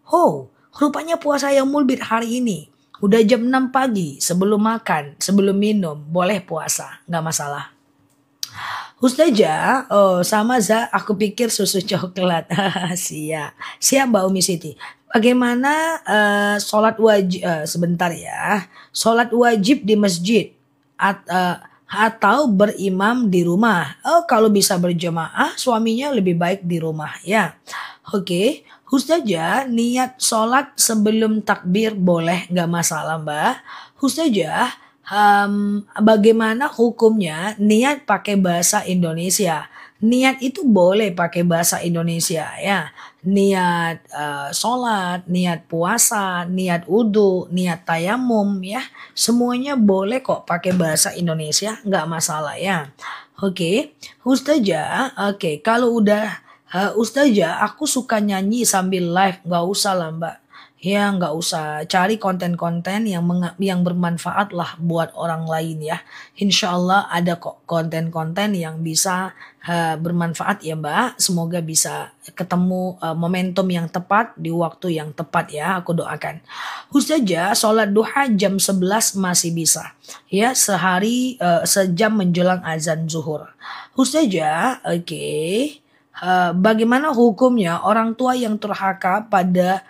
Oh, Rupanya puasa yaumul bid hari ini. Udah jam 6 pagi, sebelum makan, sebelum minum, boleh puasa, nggak masalah. Ustazah, oh sama Za, aku pikir susu coklat. Siap Mbak Umi Siti. Bagaimana sholat wajib, sebentar ya, sholat wajib di masjid atau berimam di rumah? Oh kalau bisa berjemaah, suaminya lebih baik di rumah ya. Oke, Ustazah, niat sholat sebelum takbir boleh, nggak masalah Mbak. Ustazah, bagaimana hukumnya niat pakai bahasa Indonesia? Niat itu boleh pakai bahasa Indonesia ya. Niat sholat, niat puasa, niat wudhu, niat tayamum ya. Semuanya boleh kok pakai bahasa Indonesia, nggak masalah ya. Oke, Ustazah, oke, kalau udah Ustazah, aku suka nyanyi sambil live, nggak usah lah Mbak. Ya nggak usah, cari konten-konten yang bermanfaat lah buat orang lain ya. Insya Allah ada kok konten-konten yang bisa bermanfaat ya Mbak. Semoga bisa ketemu momentum yang tepat di waktu yang tepat ya, aku doakan. Ustazah, sholat duha jam 11 masih bisa. Ya sehari sejam menjelang azan zuhur. Ustazah, oke. Bagaimana hukumnya orang tua yang durhaka pada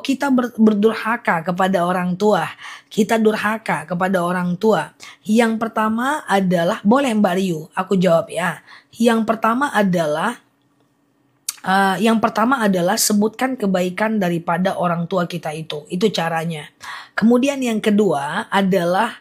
kita berdurhaka kepada orang tua. Kita durhaka kepada orang tua. Yang pertama adalah, boleh Mbak Riu, aku jawab ya. Yang pertama adalah sebutkan kebaikan daripada orang tua kita itu. Itu caranya. Kemudian yang kedua adalah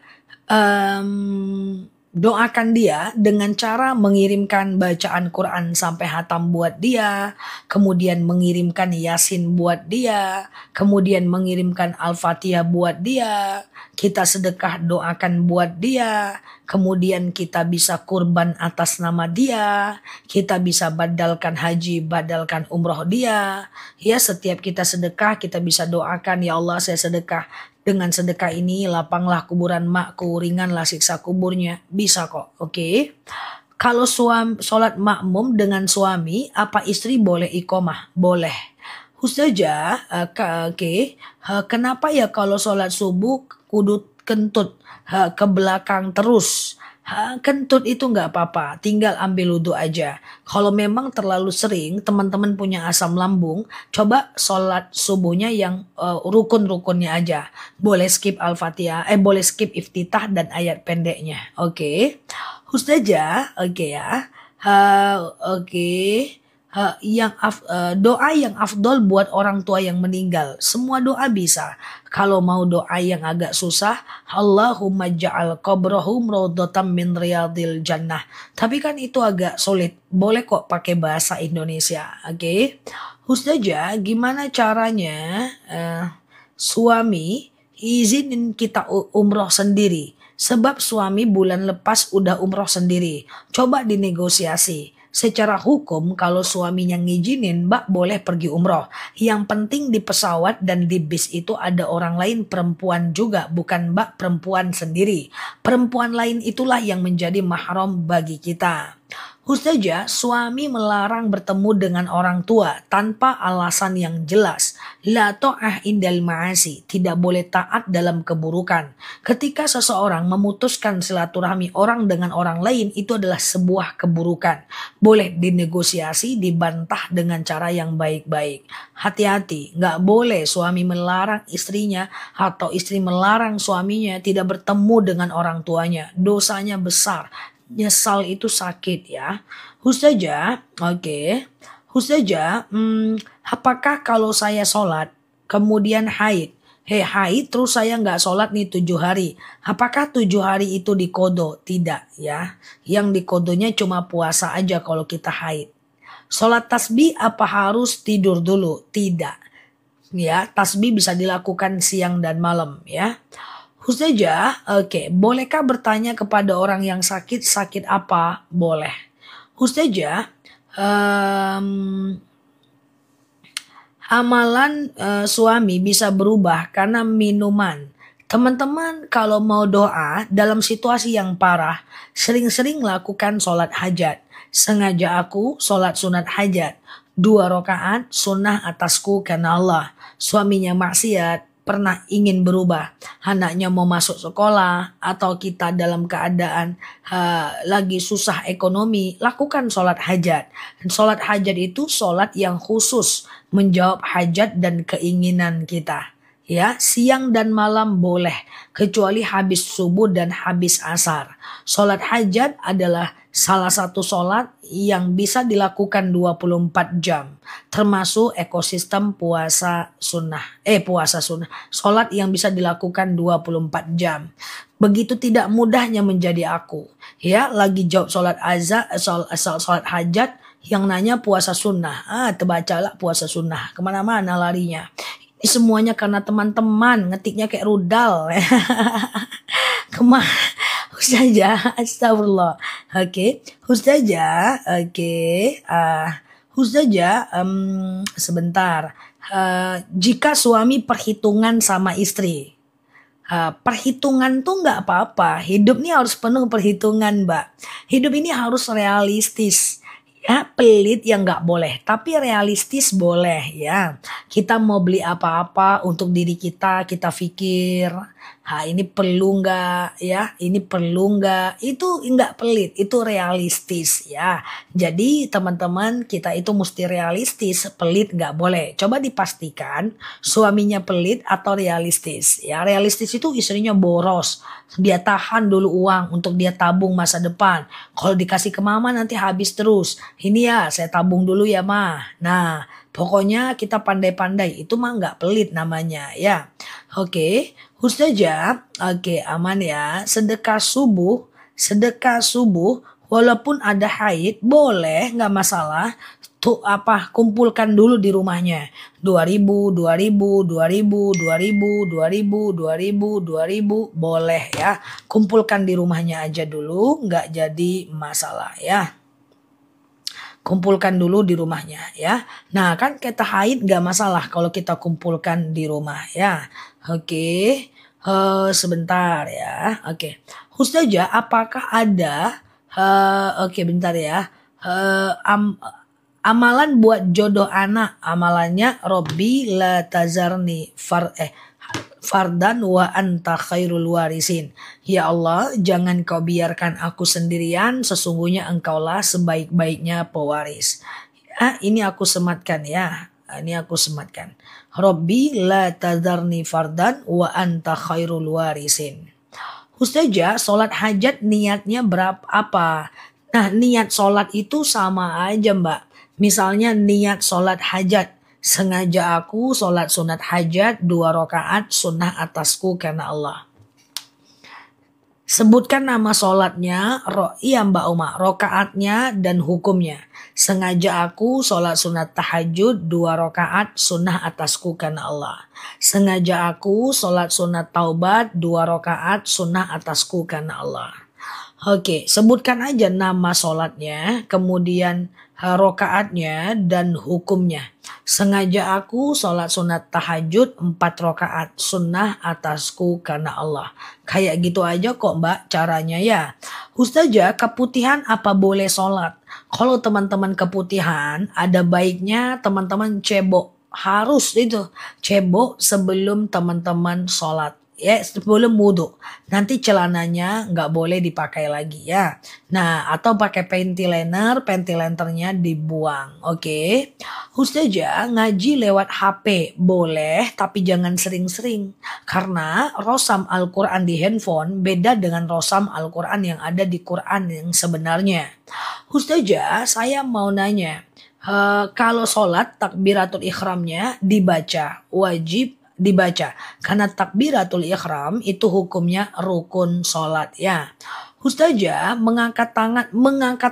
doakan dia dengan cara mengirimkan bacaan Quran sampai hatam buat dia, kemudian mengirimkan Yasin buat dia, kemudian mengirimkan Al-Fatihah buat dia, kita sedekah doakan buat dia, kemudian kita bisa kurban atas nama dia, kita bisa badalkan haji, badalkan umroh dia. Ya setiap kita sedekah kita bisa doakan, ya Allah saya sedekah. Dengan sedekah ini lapanglah kuburan makku, ringanlah siksa kuburnya. Bisa kok, oke. Kalau sholat makmum dengan suami, apa istri boleh iqomah? Boleh. Ustazah, oke. Kenapa ya kalau sholat subuh kudu kentut ke belakang terus? Kentut itu nggak apa-apa, tinggal ambil wudhu aja. Kalau memang terlalu sering teman-teman punya asam lambung, coba sholat subuhnya yang rukun-rukunnya aja. Boleh skip Al-Fatihah, boleh skip iftitah dan ayat pendeknya. Oke. Ustazah, oke ya. Oke. Doa yang afdol buat orang tua yang meninggal. Semua doa bisa. Kalau mau doa yang agak susah, Allahumma ja'al qabrahum rawdatan min riyadil jannah. Tapi kan itu agak sulit. Boleh kok pakai bahasa Indonesia. Oke. Ustazah, gimana caranya suami izinin kita umroh sendiri? Sebab suami bulan lepas udah umroh sendiri. Coba dinegosiasi. Secara hukum kalau suaminya ngizinin, Mbak boleh pergi umroh. Yang penting di pesawat dan di bis itu ada orang lain perempuan juga, bukan Mbak perempuan sendiri. Perempuan lain itulah yang menjadi mahram bagi kita. Ustazah, suami melarang bertemu dengan orang tua tanpa alasan yang jelas. La ta'ah indal ma'asi, tidak boleh taat dalam keburukan. Ketika seseorang memutuskan silaturahmi orang dengan orang lain, itu adalah sebuah keburukan. Boleh dinegosiasi, dibantah dengan cara yang baik-baik. Hati-hati, nggak boleh suami melarang istrinya atau istri melarang suaminya tidak bertemu dengan orang tuanya. Dosanya besar. Nyesal itu sakit ya. Ustazah, oke. Ustazah, apakah kalau saya sholat kemudian haid? Haid terus saya nggak sholat nih 7 hari. Apakah 7 hari itu dikodo? Tidak ya. Yang dikodonya cuma puasa aja kalau kita haid. Sholat tasbih apa harus tidur dulu? Tidak. Ya, tasbih bisa dilakukan siang dan malam ya. Ustazah, oke, bolehkah bertanya kepada orang yang sakit, sakit apa? Boleh. Ustazah, amalan suami bisa berubah karena minuman. Teman-teman kalau mau doa dalam situasi yang parah, sering-sering lakukan sholat hajat. Sengaja aku sholat sunat hajat. 2 rakaat sunnah atasku karena Allah. Suaminya maksiat, pernah ingin berubah, anaknya mau masuk sekolah, atau kita dalam keadaan lagi susah ekonomi, lakukan sholat hajat. Dan sholat hajat itu sholat yang khusus menjawab hajat dan keinginan kita. Ya, siang dan malam boleh, kecuali habis subuh dan habis asar. Sholat hajat adalah salah satu sholat yang bisa dilakukan 24 jam. Termasuk ekosistem puasa sunnah. Sholat yang bisa dilakukan 24 jam. Begitu tidak mudahnya menjadi aku. Ya, lagi jawab sholat sholat hajat, yang nanya puasa sunnah. Terbacalah puasa sunnah. Kemana-mana larinya. Ini semuanya karena teman-teman ngetiknya kayak rudal. Ustazah, astagfirullah. Oke, Ustazah, Ustazah, sebentar. Jika suami perhitungan sama istri, perhitungan tuh nggak apa-apa. Hidup ini harus penuh perhitungan, Mbak. Hidup ini harus realistis. Ya, pelit yang nggak boleh, tapi realistis boleh ya. Kita mau beli apa-apa untuk diri kita, kita pikir, ini perlu nggak ya, ini perlu nggak, itu nggak pelit, itu realistis ya. Jadi teman-teman, kita itu mesti realistis, pelit nggak boleh. Coba dipastikan suaminya pelit atau realistis ya. Realistis itu istrinya boros, dia tahan dulu uang untuk dia tabung masa depan. Kalau dikasih ke mama nanti habis terus. Ini ya saya tabung dulu ya mah. Nah pokoknya kita pandai-pandai. Itu mah nggak pelit namanya ya. Oke, Ustazah, oke aman ya. Sedekah subuh walaupun ada haid boleh, nggak masalah. Tuh kumpulkan dulu di rumahnya 2.000 boleh ya, kumpulkan di rumahnya aja dulu, nggak jadi masalah ya, kumpulkan dulu di rumahnya ya. Nah kan kita haid nggak masalah kalau kita kumpulkan di rumah ya. Oke, sebentar ya. Oke, Ustazah, apakah ada bentar ya, amalan buat jodoh anak, amalannya Robbi la tazarni fardan wa anta khairul warisin. Ya Allah, jangan kau biarkan aku sendirian, sesungguhnya engkaulah sebaik-baiknya pewaris. Ini aku sematkan ya. Ini aku sematkan. Robbi la tazarni fardan wa anta khairul warisin. Ustazah, sholat hajat niatnya apa? Nah, niat sholat itu sama aja, Mbak. Misalnya niat sholat hajat, sengaja aku sholat sunat hajat 2 rakaat sunnah atasku karena Allah. Sebutkan nama sholatnya, iya Mbak Uma, rakaatnya dan hukumnya. Sengaja aku sholat sunat tahajud 2 rakaat sunnah atasku karena Allah. Sengaja aku sholat sunat taubat 2 rakaat sunnah atasku karena Allah. Oke, sebutkan aja nama sholatnya, kemudian rakaatnya dan hukumnya. Sengaja aku sholat sunat tahajud 4 rakaat sunnah atasku karena Allah. Kayak gitu aja kok Mbak caranya ya. Ustazah, keputihan apa boleh sholat? Kalau teman-teman keputihan, ada baiknya teman-teman cebok. Harus itu cebok sebelum teman-teman sholat. Ya, sebelum wudhu. Nanti celananya nggak boleh dipakai lagi ya. Nah, atau pakai panty liner, panty linernya dibuang. Oke. Ustazah, ngaji lewat HP boleh, tapi jangan sering-sering. Karena rosam Al-Quran di handphone beda dengan rosam Al-Quran yang ada di Quran yang sebenarnya. Ustazah, saya mau nanya. Kalau sholat takbiratul ikhramnya dibaca, wajib dibaca, karena takbiratul ihram itu hukumnya rukun sholat ya. Ustazah, mengangkat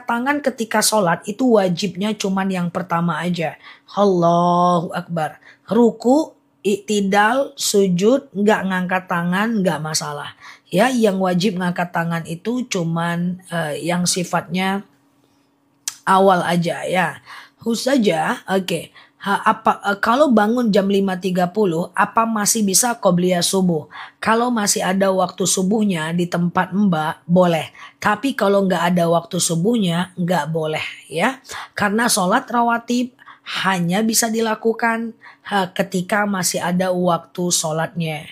tangan ketika sholat itu wajibnya cuman yang pertama aja. Allahu Akbar. Ruku, iktidal, sujud, nggak ngangkat tangan nggak masalah. Ya, yang wajib ngangkat tangan itu cuman yang sifatnya awal aja ya. Ustazah, oke. Kalau bangun jam 5.30 apa masih bisa qobliyah subuh? Kalau masih ada waktu subuhnya di tempat Mbak boleh. Tapi kalau nggak ada waktu subuhnya nggak boleh ya. Karena sholat rawatib hanya bisa dilakukan ketika masih ada waktu sholatnya.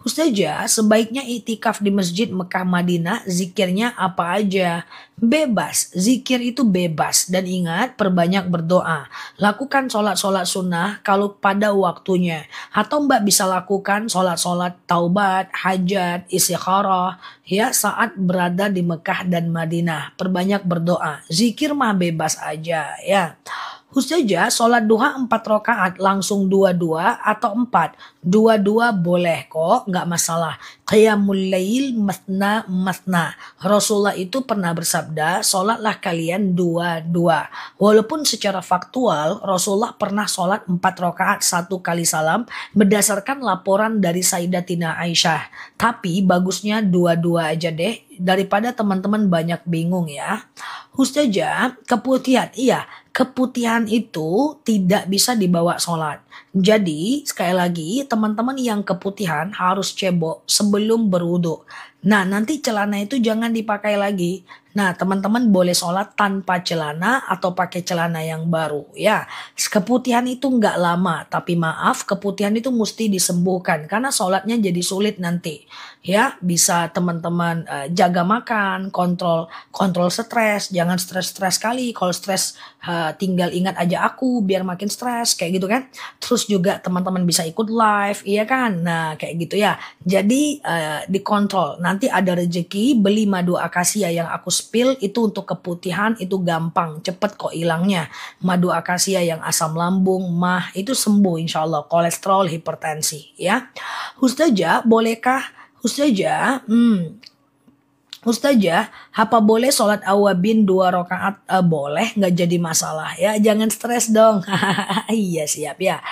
Ustazah, sebaiknya iktikaf di masjid Mekah Madinah, zikirnya apa aja? Bebas, zikir itu bebas. Dan ingat, perbanyak berdoa. Lakukan sholat-sholat sunnah kalau pada waktunya. Atau mbak bisa lakukan sholat-sholat taubat, hajat, istikharah, ya saat berada di Mekah dan Madinah. Perbanyak berdoa. Zikir mah bebas aja ya. Ustazah, sholat duha 4 rakaat langsung dua-dua atau 4? Dua-dua boleh kok, nggak masalah. Qiyamul lail masna masna. Rasulullah itu pernah bersabda, sholatlah kalian dua-dua. Walaupun secara faktual Rasulullah pernah sholat 4 rakaat 1 kali salam berdasarkan laporan dari Sayyidatina Aisyah. Tapi bagusnya dua-dua aja deh daripada teman-teman banyak bingung ya. Ustazah, keputihan. Iya, keputihan itu tidak bisa dibawa sholat. Jadi, sekali lagi, teman-teman yang keputihan harus cebok sebelum berwudu. Nah, nanti celana itu jangan dipakai lagi. Nah, teman-teman boleh sholat tanpa celana atau pakai celana yang baru. Ya, keputihan itu nggak lama. Tapi maaf, keputihan itu mesti disembuhkan. Karena sholatnya jadi sulit nanti. Ya, bisa teman-teman jaga makan, kontrol stres. Jangan stres-stres kali. Kalau stres tinggal ingat aja aku biar makin stres. Kayak gitu kan. Terus juga teman-teman bisa ikut live. Iya kan. Nah, kayak gitu ya. Jadi dikontrol. Nanti ada rezeki beli madu akasia yang aku spill itu untuk keputihan itu gampang. Cepet kok hilangnya. Madu akasia yang asam lambung, mah itu sembuh insya Allah. Kolesterol, hipertensi ya. Ustazah, bolehkah Ustazah, Ustazah, apa boleh sholat awabin 2 rakaat? Boleh, nggak jadi masalah ya. Jangan stres dong. Iya siap ya.